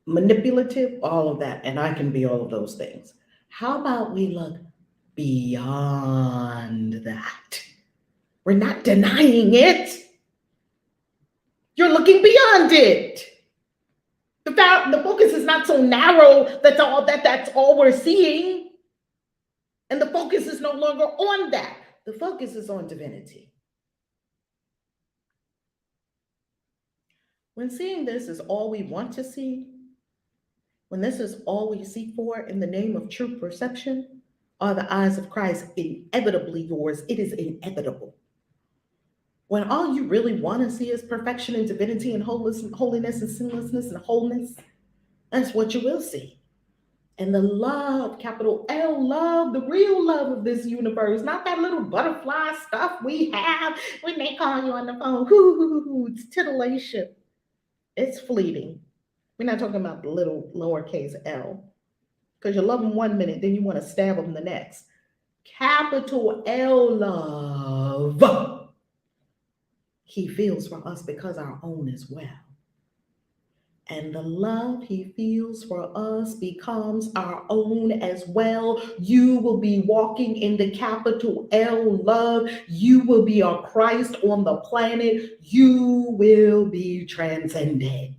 manipulative, all of that. And I can be all of those things. How about we look beyond that? We're not denying it. You're looking beyond it. The focus is not so narrow that's all we're seeing. And the focus is no longer on that. The focus is on divinity. When seeing this is all we want to see, when this is all we seek for in the name of true perception, are the eyes of Christ inevitably yours? It is inevitable. When all you really want to see is perfection and divinity and holiness and sinlessness and wholeness, that's what you will see. And the love, capital L, love, the real love of this universe, not that little butterfly stuff we have when they call you on the phone. It's titillation. It's fleeting. We're not talking about the little lowercase l, because you love them one minute, then you want to stab them the next. Capital L love. He feels for us because our own as well. And the love he feels for us becomes our own as well. You will be walking in the capital L love. You will be a Christ on the planet. You will be transcended.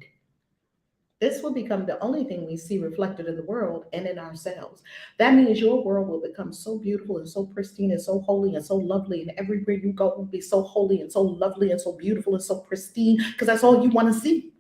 This will become the only thing we see reflected in the world and in ourselves. That means your world will become so beautiful and so pristine and so holy and so lovely, and everywhere you go will be so holy and so lovely and so beautiful and so pristine, because that's all you want to see.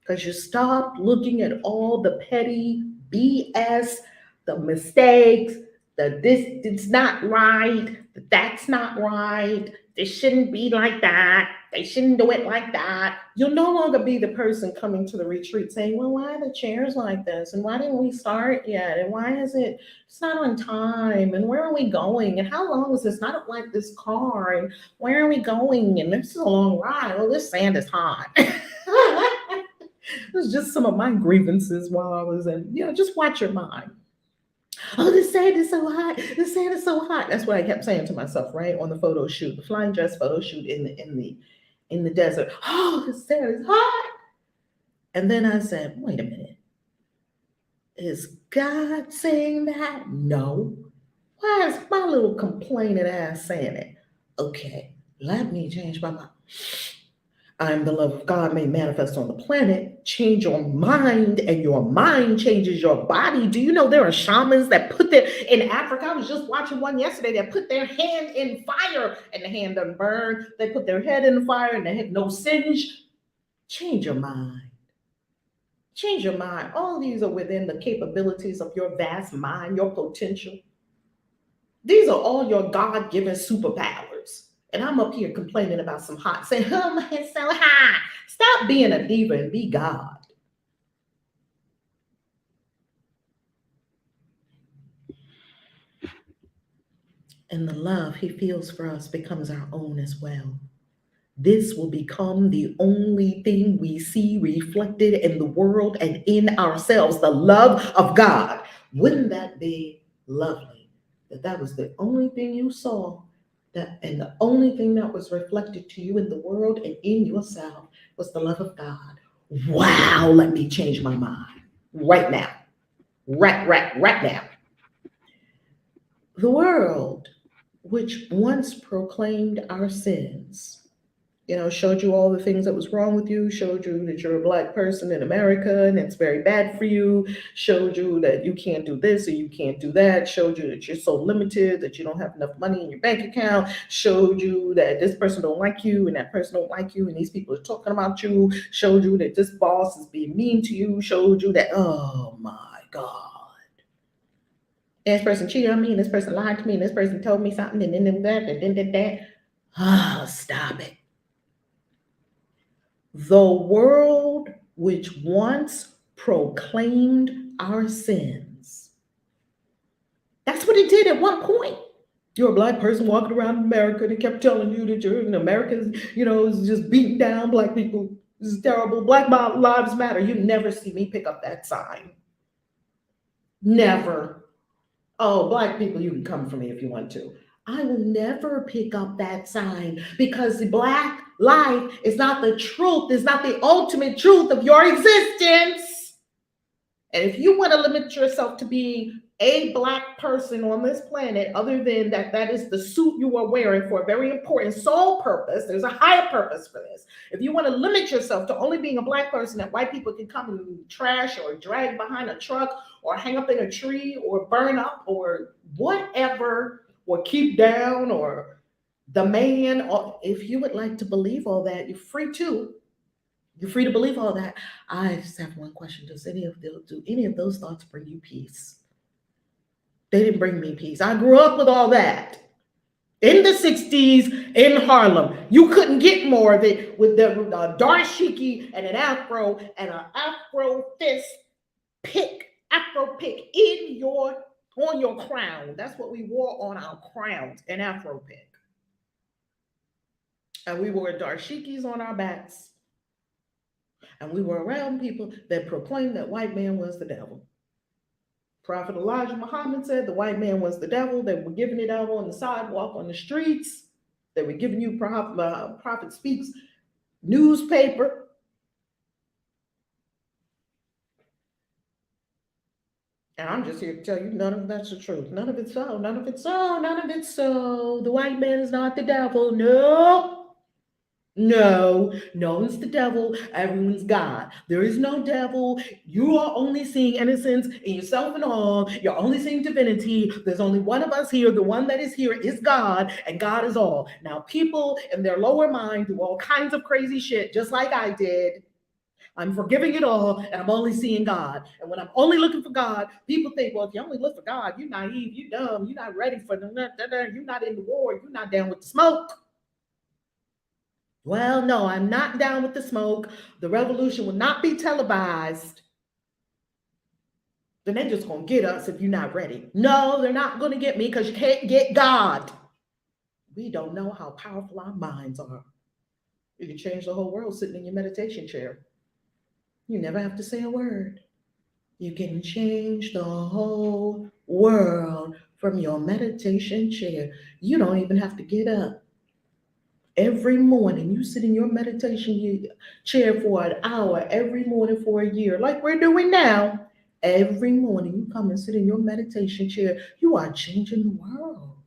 Because you stop looking at all the petty BS, the mistakes, this it's not right, that's not right, this shouldn't be like that, they shouldn't do it like that. You'll no longer be the person coming to the retreat saying, well, why are the chairs like this? And why didn't we start yet? And why is it's not on time? And where are we going? And how long is this? I don't like this car. And where are we going? And this is a long ride. Oh, this sand is hot. It was just some of my grievances while I was in, just watch your mind. Oh, this sand is so hot. This sand is so hot. That's what I kept saying to myself, right? On the photo shoot, the flying dress photo shoot in the desert. Oh, the sand is hot. And then I said, wait a minute. Is God saying that? No. Why is my little complaining ass saying it? Okay, let me change my mind. I'm the love of God made manifest on the planet. Change your mind, and your mind changes your body. Do you know there are shamans that put in Africa? I was just watching one yesterday that put their hand in fire and the hand doesn't burn. They put their head in the fire and they have no singe. Change your mind. Change your mind. All these are within the capabilities of your vast mind, your potential. These are all your God-given superpowers. And I'm up here complaining about some hot, saying, oh, it's so hot. Stop being a diva and be God. And the love he feels for us becomes our own as well. This will become the only thing we see reflected in the world and in ourselves, the love of God. Wouldn't that be lovely? That was the only thing you saw, and the only thing that was reflected to you in the world and in yourself was the love of God. Wow, let me change my mind right now. Right now. The world, which once proclaimed our sins, showed you all the things that was wrong with you, showed you that you're a Black person in America and it's very bad for you, showed you that you can't do this or you can't do that, showed you that you're so limited, that you don't have enough money in your bank account, showed you that this person don't like you and that person don't like you and these people are talking about you, showed you that this boss is being mean to you, showed you that, oh my God. This person cheated on me and this person lied to me and this person told me something and then that and then that. Oh, stop it. The world which once proclaimed our sins. That's what it did at one point. You're a Black person walking around America and it kept telling you that you're in America, is just beating down Black people. This is terrible. Black lives matter. You never see me pick up that sign. Never. Oh, Black people, you can come for me if you want to. I will never pick up that sign, because the Black life is not the truth, is not the ultimate truth of your existence. And if you want to limit yourself to being a Black person on this planet, other than that is the suit you are wearing for a very important sole purpose, there's a higher purpose for this. If you want to limit yourself to only being a Black person that white people can come and trash or drag behind a truck or hang up in a tree or burn up or whatever, or keep down or demand, or if you would like to believe all that, you're free to. You're free to believe all that. I just have one question. Do any of those thoughts bring you peace? They didn't bring me peace. I grew up with all that. In the 60s in Harlem, you couldn't get more of it with the dashiki and an afro and an afro pick on your crown. That's what we wore on our crowns, an afro pick. And we wore dashikis on our backs. And we were around people that proclaimed that white man was the devil. Prophet Elijah Muhammad said the white man was the devil. They were giving it out on the sidewalk, on the streets. They were giving you Prophet Speaks newspaper. And I'm just here to tell you, none of that's the truth. None of it's so. None of it's so. None of it's so. The white man is not the devil. No. No, no one's the devil. Everyone's God. There is no devil. You are only seeing innocence in yourself and all. You're only seeing divinity. There's only one of us here. The one that is here is God, and God is all. Now, people in their lower mind do all kinds of crazy shit, just like I did. I'm forgiving it all, and I'm only seeing God. And when I'm only looking for God, people think, well, if you only look for God, you're naive, you're dumb, you're not ready for you're not in the war, you're not down with the smoke. Well, no, I'm not down with the smoke. The revolution will not be televised. Then they're just going to get us if you're not ready. No, they're not going to get me because you can't get God. We don't know how powerful our minds are. You can change the whole world sitting in your meditation chair. You never have to say a word. You can change the whole world from your meditation chair. You don't even have to get up. Every morning, you sit in your meditation chair for an hour every morning for a year, like we're doing now. Every morning, you come and sit in your meditation chair. You are changing the world.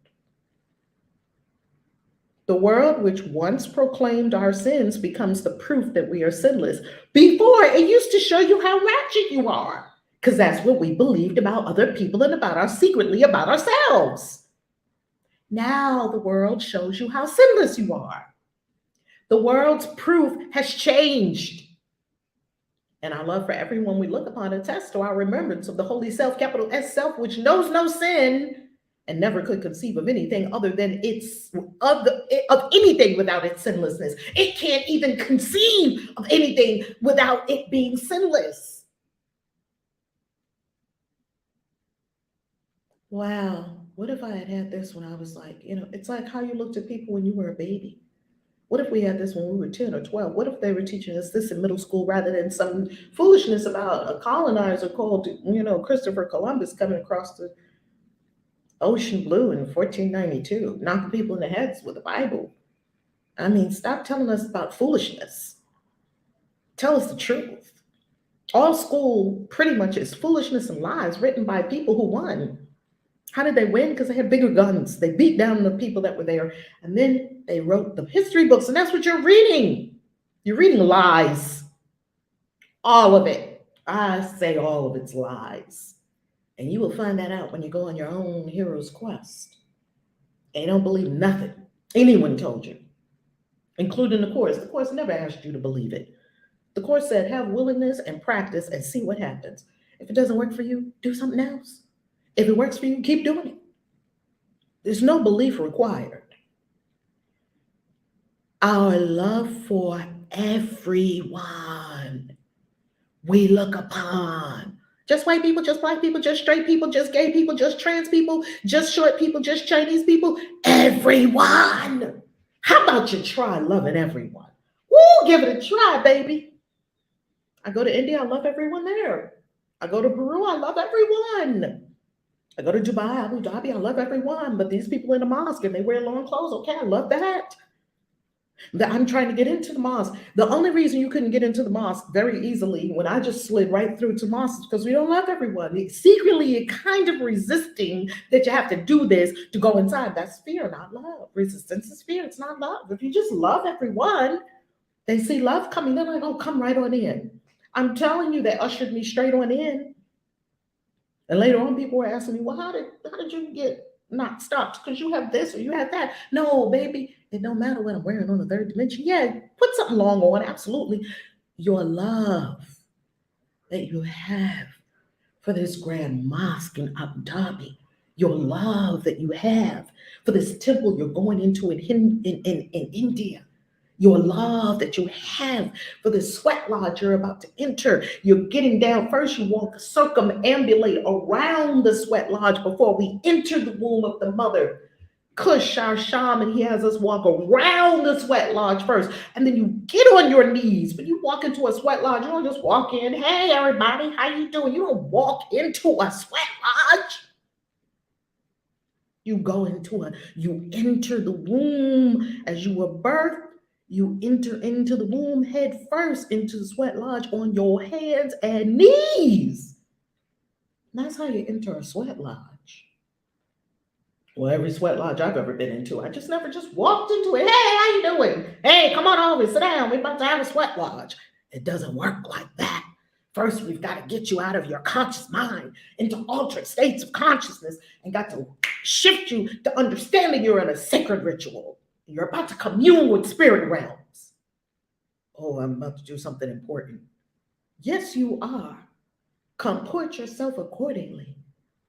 The world which once proclaimed our sins becomes the proof that we are sinless. Before, it used to show you how ratchet you are, because that's what we believed about other people and secretly about ourselves. Now the world shows you how sinless you are. The world's proof has changed. And our love for everyone we look upon attests to our remembrance of the holy self, capital S self, which knows no sin and never could conceive of anything other than of anything without its sinlessness. It can't even conceive of anything without it being sinless. Wow, what if I had this when I was like, it's like how you looked at people when you were a baby. What if we had this when we were 10 or 12? What if they were teaching us this in middle school rather than some foolishness about a colonizer called, Christopher Columbus coming across the ocean blue in 1492, knocking people in the heads with the Bible? I mean, stop telling us about foolishness. Tell us the truth. All school pretty much is foolishness and lies written by people who won. How did they win? Because they had bigger guns. They beat down the people that were there. And then they wrote the history books. And that's what you're reading. You're reading lies. All of it. I say all of it's lies. And you will find that out when you go on your own hero's quest. And don't believe nothing anyone told you, including the Course. The Course never asked you to believe it. The Course said, have willingness and practice and see what happens. If it doesn't work for you, do something else. If it works for you, keep doing it. There's no belief required. Our love for everyone we look upon. Just white people, just black people, just straight people, just gay people, just trans people, just short people, just Chinese people, everyone. How about you try loving everyone? Woo, give it a try, baby. I go to India, I love everyone there. I go to Peru, I love everyone. I go to Dubai, Abu Dhabi, I love everyone, but these people in the mosque and they wear long clothes, okay, I love that. I'm trying to get into the mosque. The only reason you couldn't get into the mosque very easily when I just slid right through to mosque is because we don't love everyone. Secretly, you're kind of resisting that you have to do this to go inside. That's fear, not love. Resistance is fear, it's not love. If you just love everyone, they see love coming, they're like, oh, come right on in. I'm telling you, they ushered me straight on in. And later on, people were asking me, well, how did you get not stopped? Because you have this or you have that. No, baby, it don't matter what I'm wearing on the third dimension. Yeah, put something long on, absolutely. your love that you have for this grand mosque in Abu Dhabi, your love that you have for this temple you're going into in India, your love that you have for the sweat lodge you're about to enter. You're getting down first, you walk circumambulate around the sweat lodge before we enter the womb of the mother. Kush, our shaman, he has us walk around the sweat lodge first, and then you get on your knees. When you walk into a sweat lodge, you don't just walk in, hey everybody, how you doing? You don't walk into a sweat lodge. You enter the womb as you were birthed. You enter into the womb head first into the sweat lodge on your hands and knees. That's how you enter a sweat lodge. Well, every sweat lodge I've ever been into, I just never just walked into it. Hey, how you doing? Hey, come on over, sit down. We're about to have a sweat lodge. It doesn't work like that. First, we've got to get you out of your conscious mind into altered states of consciousness and got to shift you to understanding you're in a sacred ritual. You're about to commune with spirit realms. Oh, I'm about to do something important. Yes, you are. Comport yourself accordingly.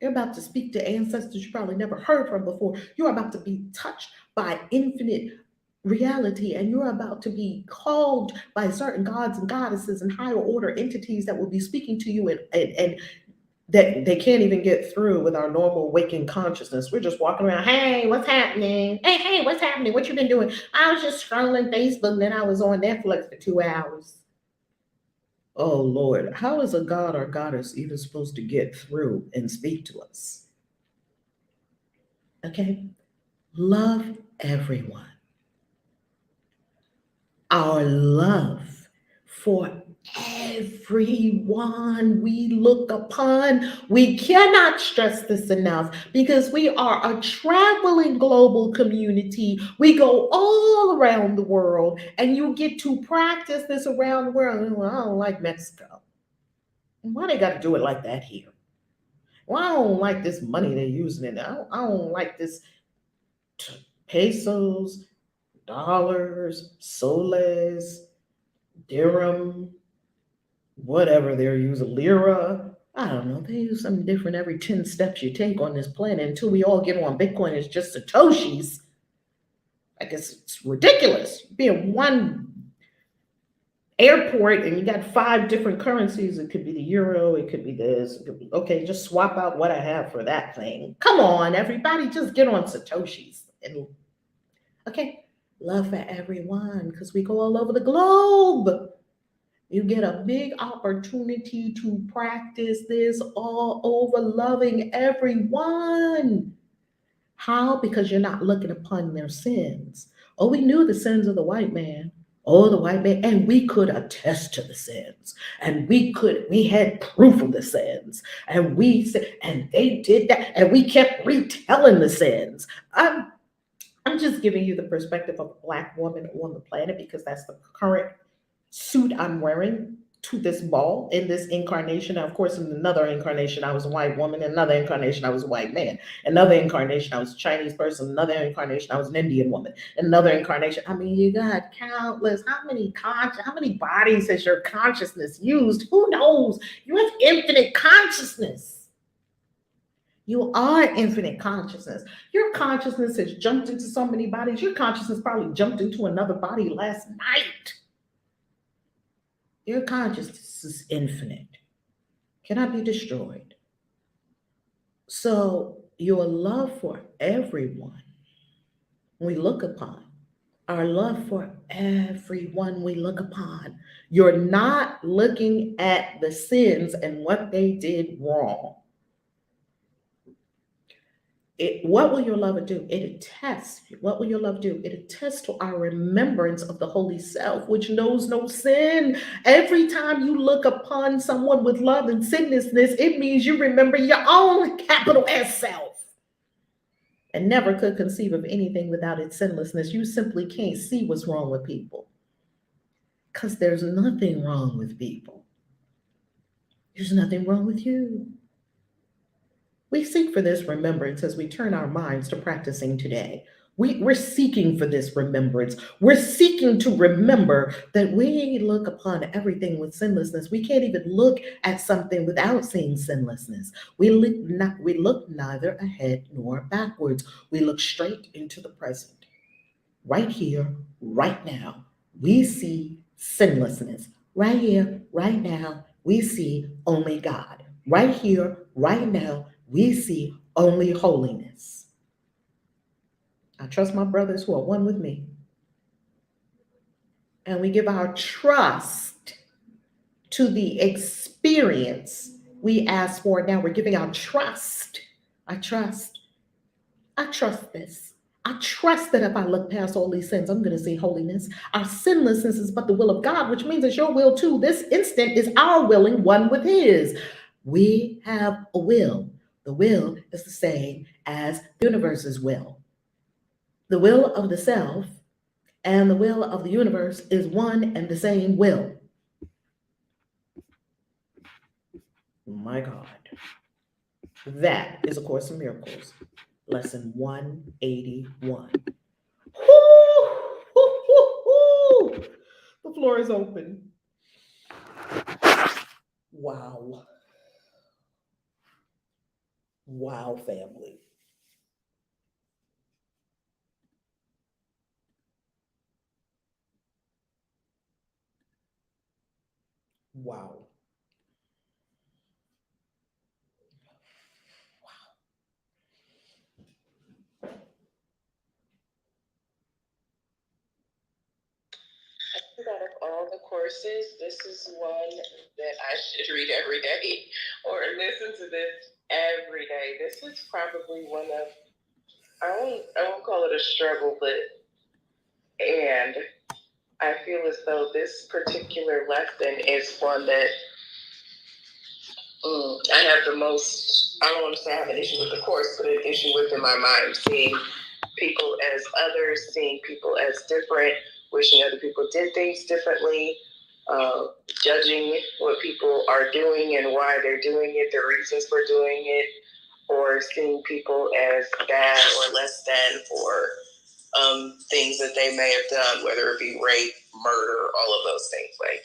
You're about to speak to ancestors you probably never heard from before. You're about to be touched by infinite reality, and you're about to be called by certain gods and goddesses and higher order entities that will be speaking to you and that they can't even get through with our normal waking consciousness. We're just walking around, hey, what's happening? Hey, what's happening? What you been doing? I was just scrolling Facebook, and then I was on Netflix for 2 hours. Oh Lord, how is a god or goddess even supposed to get through and speak to us? Okay, love everyone. Our love for everyone we look upon. We cannot stress this enough because we are a traveling global community. We go all around the world, and you get to practice this around the world. Well, I don't like Mexico. Why they got to do it like that here? Well, I don't like this money they're using in there. I don't like this pesos, dollars, soles, dirham, whatever they're using, lira. I don't know. They use something different every 10 steps you take on this planet until we all get on Bitcoin. It's just Satoshis. I guess it's ridiculous. Being one airport and you got 5 different currencies. It could be the euro, it could be this, it could be, okay, just swap out what I have for that thing. Come on, everybody, just get on Satoshis. And okay, love for everyone because we go all over the globe. You get a big opportunity to practice this all over, loving everyone. How? Because you're not looking upon their sins. Oh, we knew the sins of the white man. Oh, the white man, and we could attest to the sins, and we had proof of the sins, and we said, and they did that, and we kept retelling the sins. I'm just giving you the perspective of a Black woman on the planet because that's the current suit I'm wearing to this ball in this incarnation. Now, of course, in another incarnation, I was a white woman. In another incarnation, I was a white man. In another incarnation, I was a Chinese person. In another incarnation, I was an Indian woman. In another incarnation, I mean, you got countless. How many bodies has your consciousness used? Who knows? You have infinite consciousness. You are infinite consciousness. Your consciousness has jumped into so many bodies. Your consciousness probably jumped into another body last night. Your consciousness is infinite, cannot be destroyed. So your love for everyone we look upon, our love for everyone we look upon, you're not looking at the sins and what they did wrong. What will your love do? It attests. What will your love do? It attests to our remembrance of the Holy Self, which knows no sin. Every time you look upon someone with love and sinlessness, it means you remember your own capital S self and never could conceive of anything without its sinlessness. You simply can't see what's wrong with people because there's nothing wrong with people. There's nothing wrong with you. We seek for this remembrance as we turn our minds to practicing today. We're seeking for this remembrance. We're seeking to remember that we look upon everything with sinlessness. We can't even look at something without seeing sinlessness. We look neither ahead nor backwards. We look straight into the present. Right here, right now, we see sinlessness. Right here, right now, we see only God. Right here, right now, we see only holiness. I trust my brothers who are one with me. And we give our trust to the experience we ask for. Now we're giving our trust. I trust. I trust this. I trust that if I look past all these sins, I'm going to see holiness. Our sinlessness is but the will of God, which means it's your will too. This instant is our willing one with His. We have a will. The will is the same as the universe's will. The will of the self and the will of the universe is one and the same will. My God. That is A Course in Miracles, lesson 181. Woo! Woo, woo, woo. The floor is open. Wow. Wow, family. Wow. Out of all the courses, this is one that I should read every day or listen to this every day. This is probably one of, I won't call it a struggle, but and I feel as though this particular lesson is one that I have the most, I don't want to say I have an issue with the course, but an issue with in my mind, seeing people as others, seeing people as different, wishing other people did things differently, judging what people are doing and why they're doing it, their reasons for doing it, or seeing people as bad or less than for things that they may have done, whether it be rape, murder, all of those things. Like,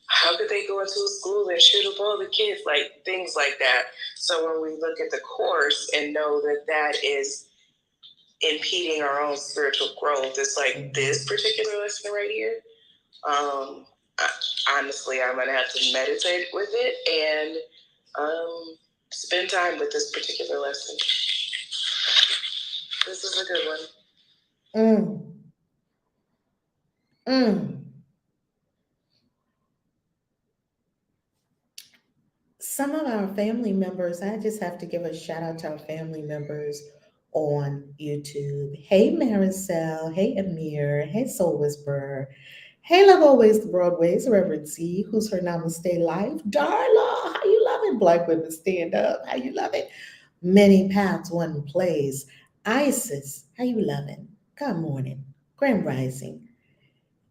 how could they go into a school and shoot up all the kids? Like, things like that. So when we look at the course and know that that is impeding our own spiritual growth, it's like this particular lesson right here. Honestly, I'm gonna have to meditate with it and spend time with this particular lesson. This is a good one. Some of our family members, I just have to give a shout out to our family members on YouTube. Hey Maricel, hey Amir, hey Soul Whisperer, hey Love Always the Broadways, Reverend C, who's her namaste life. Darla, how you loving? Black women stand up, how you loving? Many paths, one place. Isis, how you loving? Good morning. Grand Rising.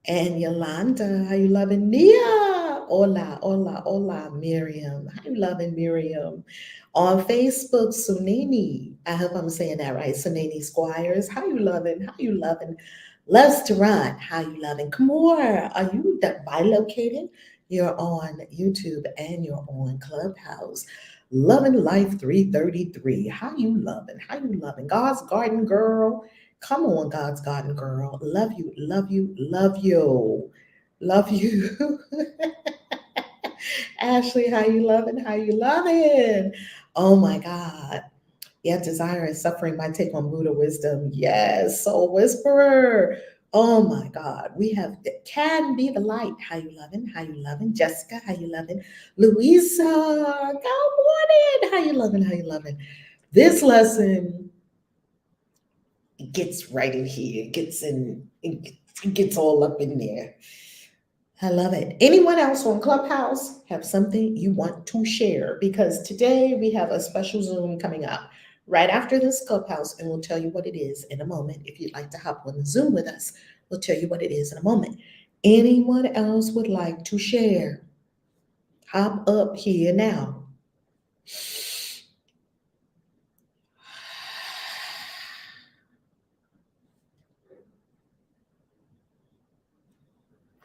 And Yolanda, how you loving? Nia, hola, hola, hola. Miriam, how you loving, Miriam? On Facebook, Sunini, I hope I'm saying that right. Sunini Squires, how you loving? How you loving? Loves to run, how you loving? Kamora, are you bilocated? You're on YouTube and you're on Clubhouse. Loving Life 333, how you loving? How you loving? God's Garden Girl, come on, God's Garden Girl. Love you, love you, love you. Love you. Ashley, how you loving? How you loving? Oh my God. Yeah, desire and suffering might take on Buddha wisdom. Yes, soul whisperer. Oh my God. We have can be the light. How you loving? How you loving? Jessica, how you loving? Louisa, good morning. How you loving? How you loving? This lesson gets right in here, it gets all up in there. I love it. Anyone else on Clubhouse have something you want to share? Because today we have a special Zoom coming up right after this Clubhouse, and we'll tell you what it is in a moment. If you'd like to hop on the Zoom with us, we'll tell you what it is in a moment. Anyone else would like to share? Hop up here now.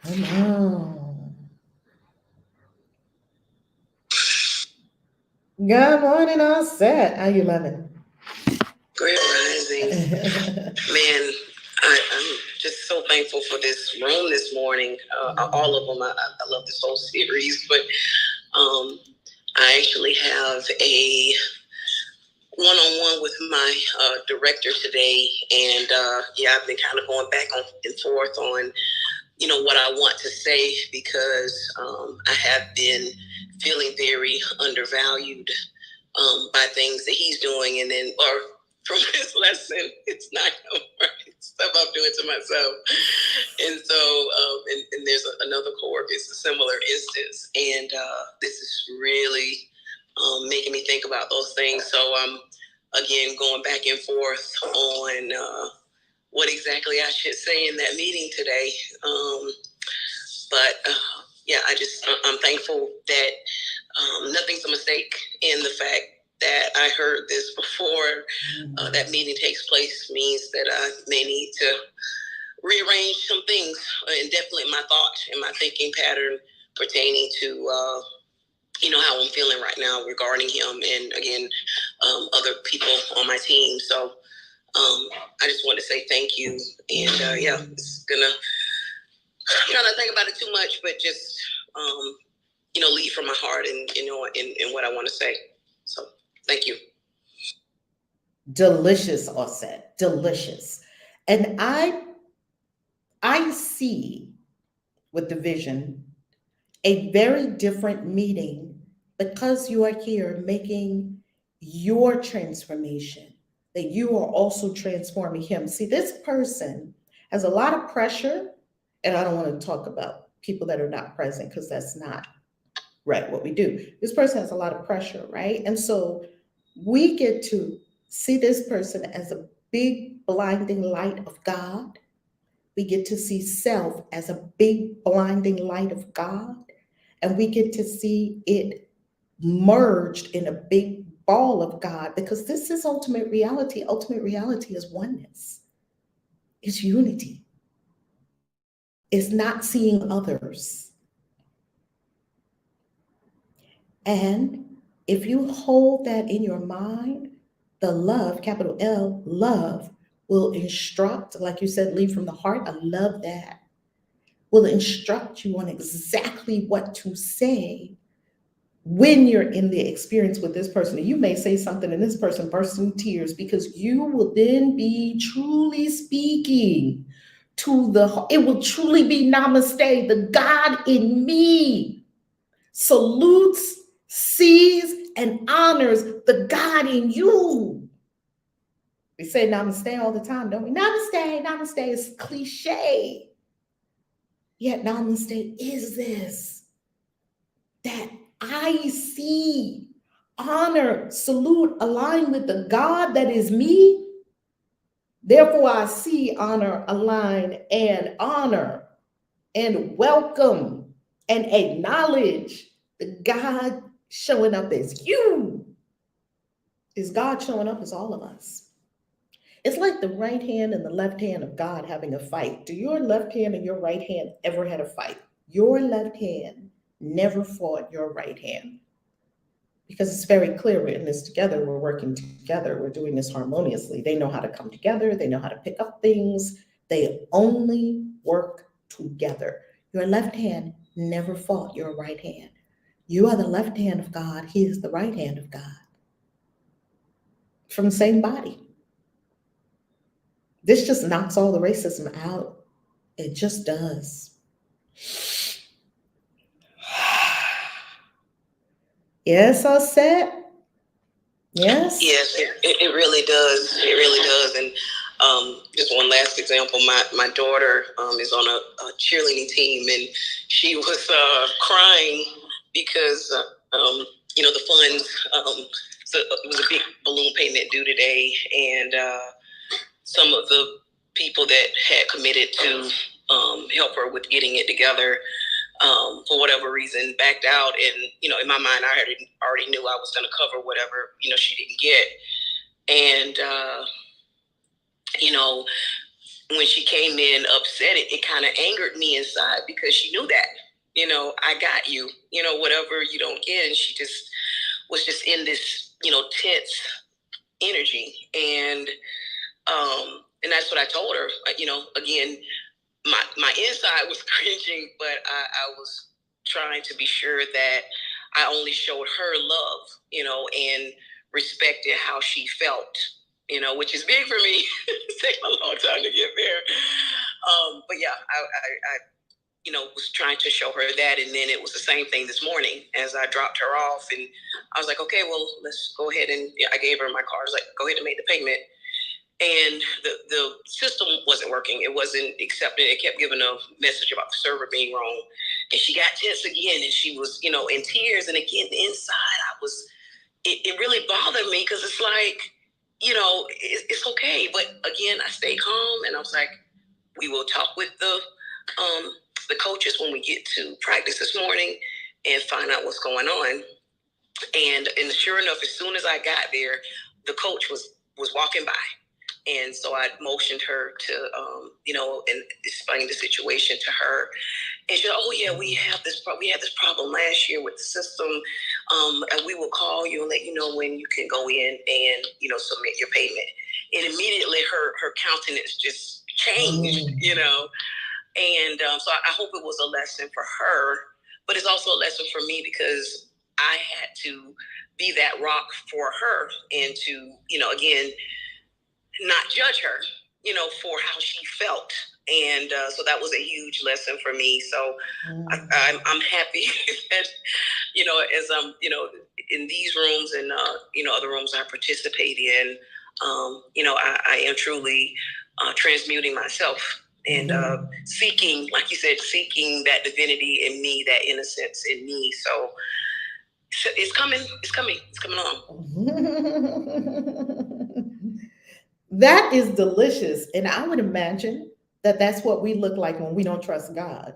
Come on. Good morning, all set. How you loving? Great rising. Man, I'm just so thankful for this room this morning. All of them. I love this whole series, but I actually have a one-on-one with my director today, and I've been kind of going back and forth on what I want to say, because I have been feeling very undervalued by things that he's doing, and then from his lesson, it's not right stuff I'm doing to myself. And so and there's another coworker, it's a similar instance, and this is really making me think about those things. So I'm again going back and forth on what exactly I should say in that meeting today. But I'm thankful that nothing's a mistake in the fact that I heard this before that meeting takes place means that I may need to rearrange some things, and definitely my thought and my thinking pattern pertaining to how I'm feeling right now regarding him, and again other people on my team. So I just want to say thank you, and it's gonna try not to think about it too much, but just lead from my heart and in what I want to say. So thank you. Delicious, Offset. Delicious. And I see with the vision a very different meeting, because you are here making your transformation, that you are also transforming him. See, this person has a lot of pressure, and I don't want to talk about people that are not present, because that's not right what we do. This person has a lot of pressure, right? And so we get to see this person as a big blinding light of God. We get to see self as a big blinding light of God. And we get to see it merged in a big ball of God, because this is ultimate reality. Ultimate reality is oneness, it's unity, it's not seeing others. And if you hold that in your mind, the love, capital L, love, will instruct, like you said, lead from the heart. I love that. Will instruct you on exactly what to say when you're in the experience with this person. You may say something and this person bursts into tears, because you will then be truly speaking to it will truly be namaste. The God in me salutes, sees, and honors the God in you. We say namaste all the time, don't we? Namaste, namaste is cliche. Yet namaste is this, that I see, honor, salute, align with the God that is me. Therefore, I see, honor, align, and honor, and welcome, and acknowledge the God showing up as you. Is God showing up as all of us? It's like the right hand and the left hand of God having a fight. Do your left hand and your right hand ever had a fight? Your left hand never fought your right hand, because it's very clear we're in this together, we're working together, we're doing this harmoniously. They know how to come together, they know how to pick up things, they only work together. Your left hand never fought your right hand. You are the left hand of God, he is the right hand of God, from the same body. This just knocks all the racism out. It just does. Yes, all set? Yes? Yes, it really does. It really does. And just one last example, my daughter is on a cheerleading team, and she was crying because, the funds, so it was a big balloon payment due today, and some of the people that had committed to help her with getting it together, for whatever reason, backed out. And, in my mind, I already knew I was going to cover whatever, she didn't get. And, when she came in upset, it kind of angered me inside because she knew that, I got you, whatever you don't get. And she just was just in this, tense energy. And that's what I told her, again, my inside was cringing, but I was trying to be sure that I only showed her love, and respected how she felt, which is big for me. It's taken a long time to get there. But yeah, I was trying to show her that. And then it was the same thing this morning as I dropped her off. And I was like, okay, well, let's go ahead. And I gave her my card. I was like, go ahead and make the payment. And the system wasn't working. It wasn't accepting. It kept giving a message about the server being wrong. And she got tense again. And she was, in tears. And again, inside, it really bothered me because it's like, it's okay. But again, I stayed calm. And I was like, we will talk with the coaches when we get to practice this morning and find out what's going on. And sure enough, as soon as I got there, the coach was walking by. And so I motioned her to, and explained the situation to her. And she said, oh yeah, we had this problem last year with the system. And we will call you and let you know when you can go in and, submit your payment. And immediately her countenance just changed, And so I hope it was a lesson for her, but it's also a lesson for me because I had to be that rock for her and to, again, not judge her, for how she felt. And so that was a huge lesson for me. So I'm happy that, as I'm, in these rooms and, other rooms I participate in, I am truly transmuting myself. And seeking, like you said, seeking that divinity in me, that innocence in me. So it's coming along. That is delicious. And I would imagine that that's what we look like when we don't trust God.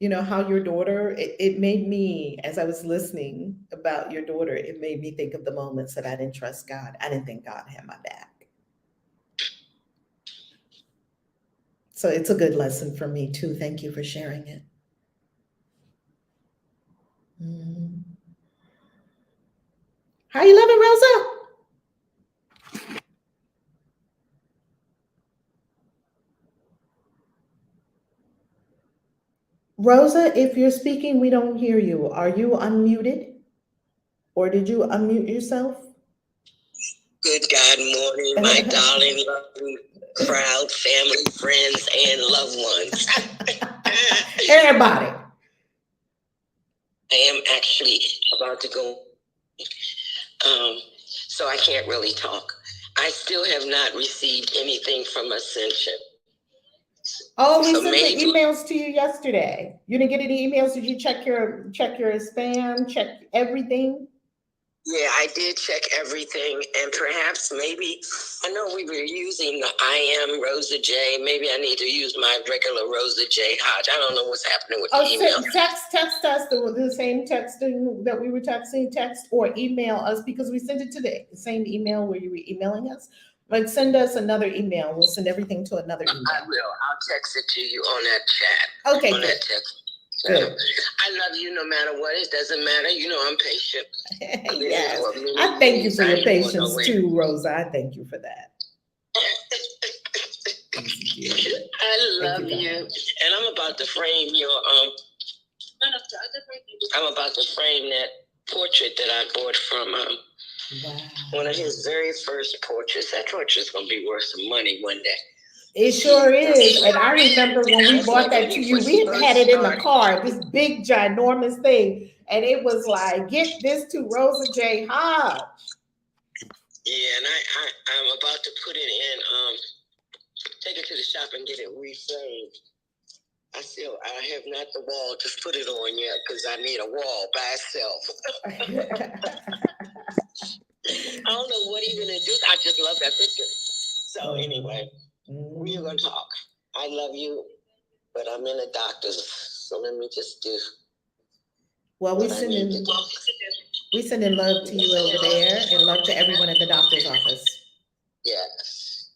How your daughter, it made me, as I was listening about your daughter, it made me think of the moments that I didn't trust God. I didn't think God had my back. So it's a good lesson for me too. Thank you for sharing it. How you living, Rosa? Rosa, if you're speaking, we don't hear you. Are you unmuted? Or did you unmute yourself? Good God morning, my darling, loving crowd, family, friends, and loved ones. Everybody. I am actually about to go, so I can't really talk. I still have not received anything from Ascension. Oh, we sent the emails to you yesterday. You didn't get any emails? Did you check your spam, check everything? Yeah, I did check everything, and perhaps maybe, I know we were using the IM Rosa J. Maybe I need to use my regular Rosa J. Hodge. I don't know what's happening with the email. Text us the same texting that we were texting, text or email us because we sent it to the same email where you were emailing us. But send us another email. We'll send everything to another email. I will. I'll text it to you on that chat. Okay, on good. That text. Good. I love you no matter what. It doesn't matter. I'm patient. Yes. I thank you for your patience too, Rosa. I thank you for that. I love you. And I'm about to frame your I'm about to frame that portrait that I bought from one of his very first portraits. That portrait's gonna be worth some money one day. It sure is. And I remember when we bought that to you, we had it in the car, this big, ginormous thing. And it was like, get this to Rosa J. Hodge. Yeah, and I'm about to put it in, take it to the shop and get it reframed. I have not the wall to put it on yet because I need a wall by itself. I don't know what you're gonna do. I just love that picture. So anyway. We're going to talk. I love you, but I'm in a doctor's, so let me just do. Well, we send in love to you over there and love to everyone at the doctor's office. Yes.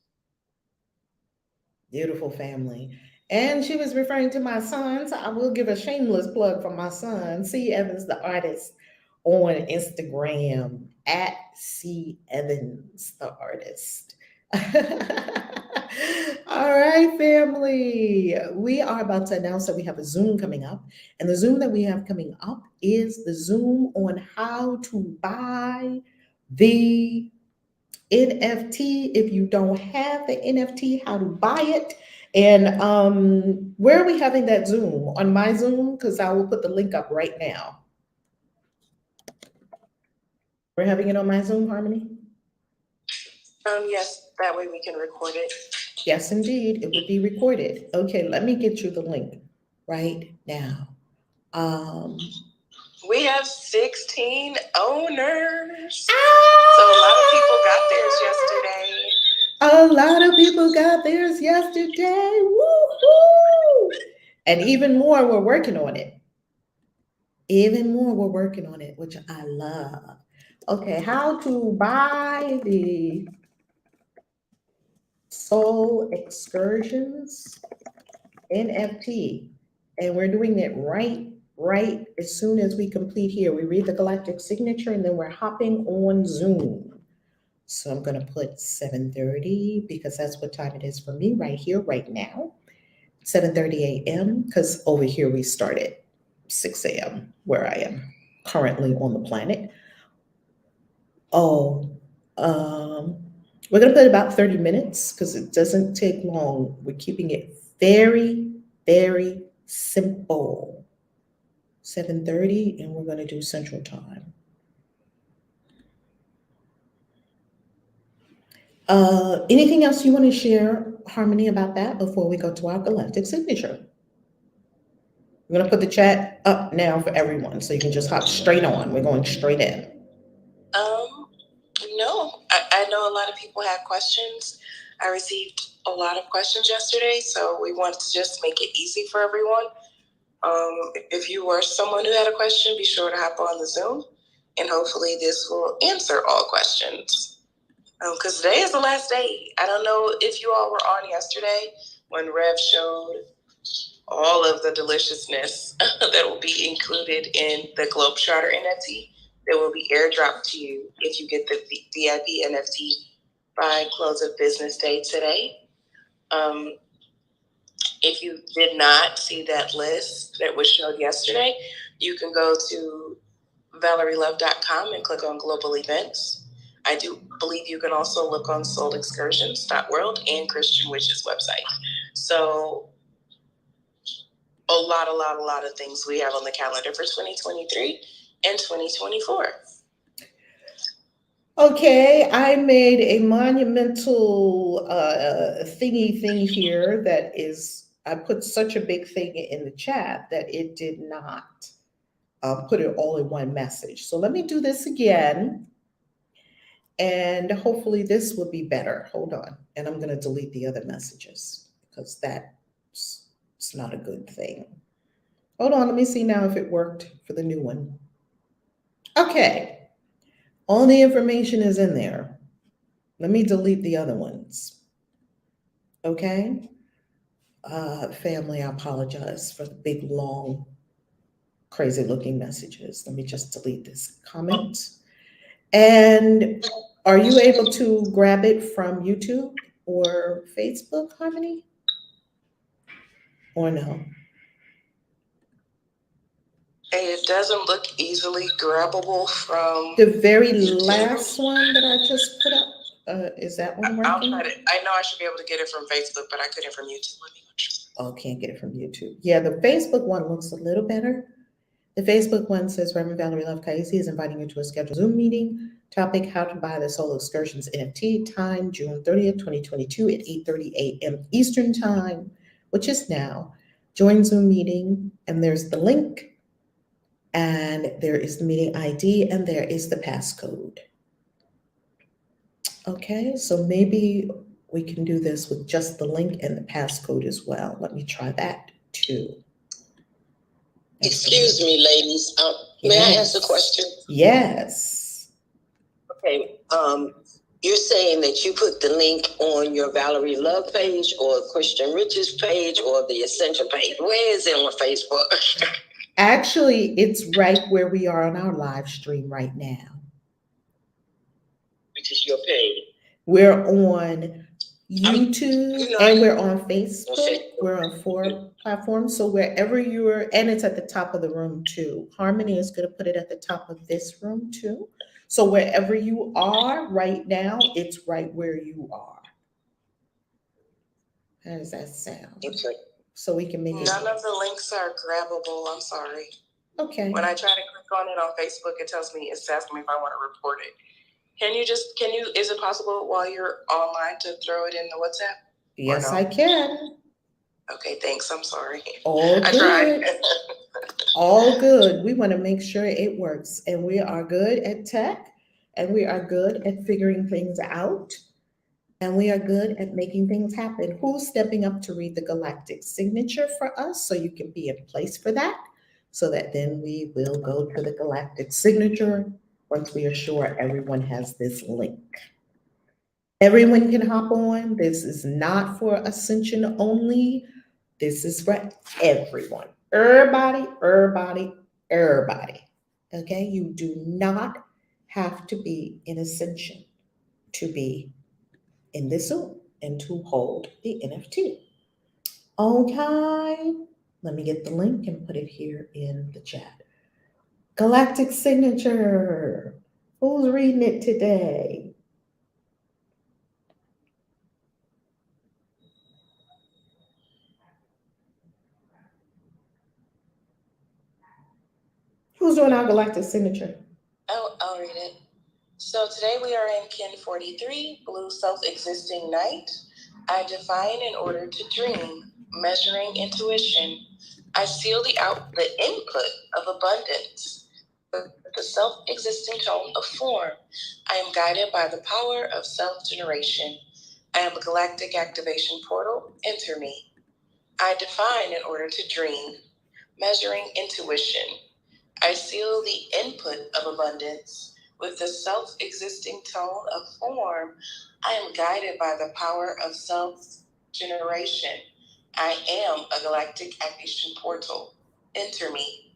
Beautiful family. And she was referring to my son, so I will give a shameless plug for my son, C. Evans, the artist, on Instagram at C. Evans, the artist. All right, family. We are about to announce that we have a Zoom coming up. And the Zoom that we have coming up is the Zoom on how to buy the NFT. If you don't have the NFT, how to buy it. And where are we having that Zoom? On my Zoom? Because I will put the link up right now. We're having it on my Zoom, Harmony? Yes, that way we can record it. Yes, indeed. It would be recorded. Okay, let me get you the link right now. We have 16 owners. Ah! So a lot of people got theirs yesterday. A lot of people got theirs yesterday. Woo-hoo! And even more, we're working on it. Even more, we're working on it, which I love. Okay, how to buy the Soul Excursions NFT. And we're doing it right as soon as we complete here. We read the Galactic Signature and then we're hopping on Zoom. So I'm gonna put 7:30 because that's what time it is for me right here, right now. 7:30 a.m. because over here we start at 6 a.m. where I am currently on the planet. Oh, we're gonna put about 30 minutes because it doesn't take long. We're keeping it very simple. 7:30 and we're gonna do Central Time. Anything else you want to share, Harmony, about that before we go to our Galactic Signature? I'm going to put the chat up now for everyone so you can just hop straight on. We're going straight in. No, I know a lot of people had questions. I received a lot of questions yesterday, so we wanted to just make it easy for everyone. If you were someone who had a question, be sure to hop on the Zoom, and hopefully this will answer all questions. Because today is the last day. I don't know if you all were on yesterday when Rev showed all of the deliciousness that will be included in the Globetrotter NFT that will be airdropped to you if you get the VIP NFT by close of business day today. If you did not see that list that was showed yesterday, you can go to valerielove.com and click on Global Events. I do believe you can also look on soulexcursions.world and Christian Witch's website. So a lot of things we have on the calendar for 2023 and 2024. Okay, I made a monumental thingy thing here that is, I put such a big thing in the chat that it did not put it all in one message. So let me do this again. And hopefully this will be better. Hold on. And I'm going to delete the other messages because that's not a good thing. Hold on. Let me see now if it worked for the new one. Okay. All the information is in there. Let me delete the other ones. Okay. Family, I apologize for the big, long, crazy looking messages. Let me just delete this comment. And are you able to grab it from YouTube or Facebook, Harmony? Or no? It doesn't look easily grabbable from The very YouTube. last one that I just put up, is that one working? I'll try to. I know I should be able to get it from Facebook, but I couldn't from YouTube. Oh, can't get it from YouTube. Yeah, the Facebook one looks a little better. The Facebook one says Reverend Valerie Love Kaisi is inviting you to a scheduled Zoom meeting. Topic, how to buy the Soul Excursions NFT. Time, June 30th, 2022 at 8:30 a.m. Eastern Time, which is now. Join Zoom meeting, and there's the link, and there is the meeting ID, and there is the passcode. Okay, so maybe we can do this with just the link and the passcode as well. Let me try that too. Excuse me, ladies. May I ask a question? Yes. Okay. You're saying that you put the link on your Valerie Love page or Christian Riches page or the Essential page. Where is it on Facebook? Actually, it's right where we are on our live stream right now. Which is your page? We're on YouTube and we're on Facebook. We're on 4 platforms. So wherever you're, and it's at the top of the room too. Harmony is going to put it at the top of this room too. So wherever you are right now, it's right where you are. How does that sound? Okay. So we can make it. None of the links are grabbable. I'm sorry. Okay. When I try to click on it on Facebook, it tells me, it's asking me if I want to report it. Is it possible while you're online to throw it in the WhatsApp? Yes, I can. Okay, thanks. I'm sorry. All good. I tried. All good. We want to make sure it works. And we are good at tech, and we are good at figuring things out, and we are good at making things happen. Who's stepping up to read the Galactic Signature for us so you can be in place for that? So that then we will go to the Galactic Signature once we are sure everyone has this link. Everyone can hop on. This is not for Ascension only. This is for everyone. Everybody. Okay? You do not have to be in Ascension to be in this Zoom and to hold the NFT. Okay. Let me get the link and put it here in the chat. Galactic Signature. Who's reading it today? Who's doing our Galactic Signature? I'll read it. So today we are in Kin 43, Blue Self-Existing Night. I define in order to dream, measuring intuition. I seal the input of abundance with the self-existing tone of form. I am guided by the power of self-generation. I am a galactic activation portal. Enter me. I define in order to dream, measuring intuition. I seal the input of abundance with the self-existing tone of form. I am guided by the power of self-generation. I am a galactic activation portal. Enter me.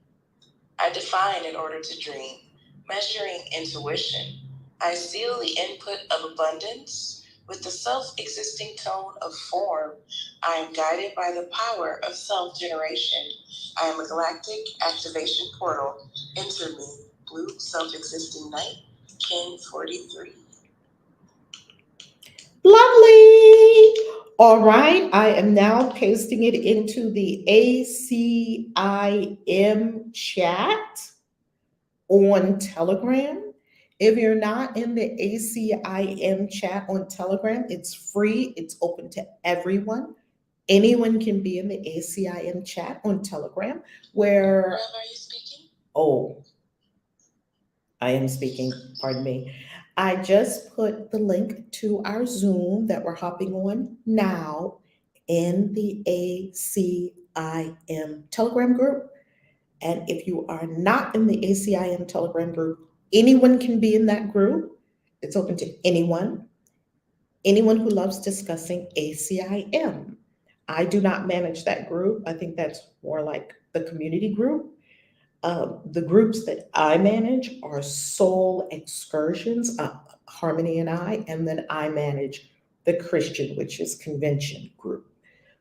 I define in order to dream, measuring intuition. I seal the input of abundance with the self-existing tone of form. I am guided by the power of self-generation. I am a galactic activation portal. Enter me. Blue self-existing night, Kin 43. Lovely. All right. I am now pasting it into the ACIM chat on Telegram. If you're not in the ACIM chat on Telegram, it's free. It's open to everyone. Anyone can be in the ACIM chat on Telegram where... Rev, are you speaking? Oh, I am speaking. Pardon me. I just put the link to our Zoom that we're hopping on now in the ACIM Telegram group. And if you are not in the ACIM Telegram group, anyone can be in that group. It's open to anyone who loves discussing ACIM. I do not manage that group. I think that's more like the community group. The groups that I manage are Soul Excursions, Harmony and I, and then I manage the Christian Witches Convention group.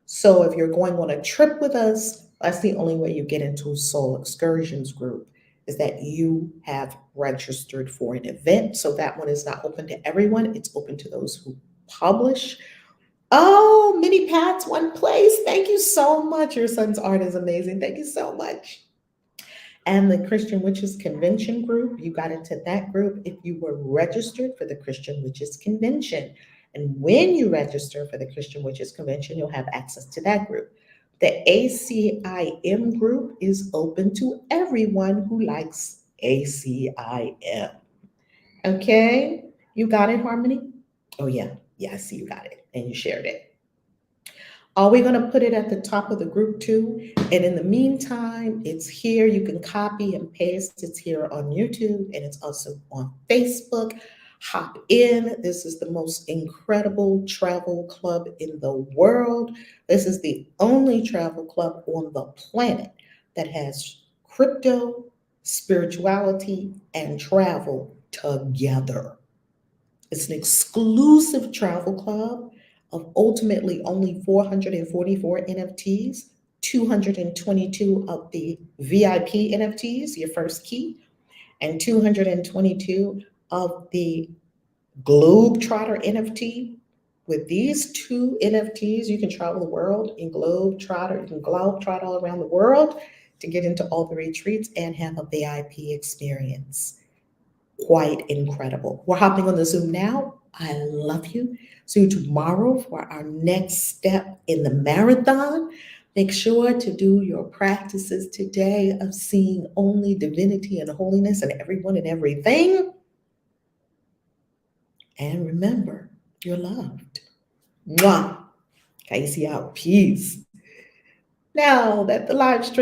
So if you're going on a trip with us, that's the only way you get into a Soul Excursions group, is that you have registered for an event. So that one is not open to everyone. It's open to those who publish. Oh, Mini Pat's One Place. Thank you so much. Your son's art is amazing. Thank you so much. And the Christian Witches Convention group, you got into that group if you were registered for the Christian Witches Convention. And when you register for the Christian Witches Convention, you'll have access to that group. The ACIM group is open to everyone who likes ACIM. Okay? You got it, Harmony? Oh, yeah. Yeah, I see you got it. And you shared it. Are we going to put it at the top of the group too? And in the meantime, it's here. You can copy and paste. It's here on YouTube and it's also on Facebook. Hop in. This is the most incredible travel club in the world. This is the only travel club on the planet that has crypto, spirituality, and travel together. It's an exclusive travel club of ultimately only 444 NFTs, 222 of the VIP NFTs, your first key, and 222 of the Globetrotter NFT. With these two NFTs, you can travel the world in Globetrotter. You can Globetrot all around the world to get into all the retreats and have a VIP experience. Quite incredible. We're hopping on the Zoom now. I love you. See you tomorrow for our next step in the marathon. Make sure to do your practices today of seeing only divinity and holiness in everyone and everything. And remember, you're loved. Mwah. Casey out. Peace. Now that the live stream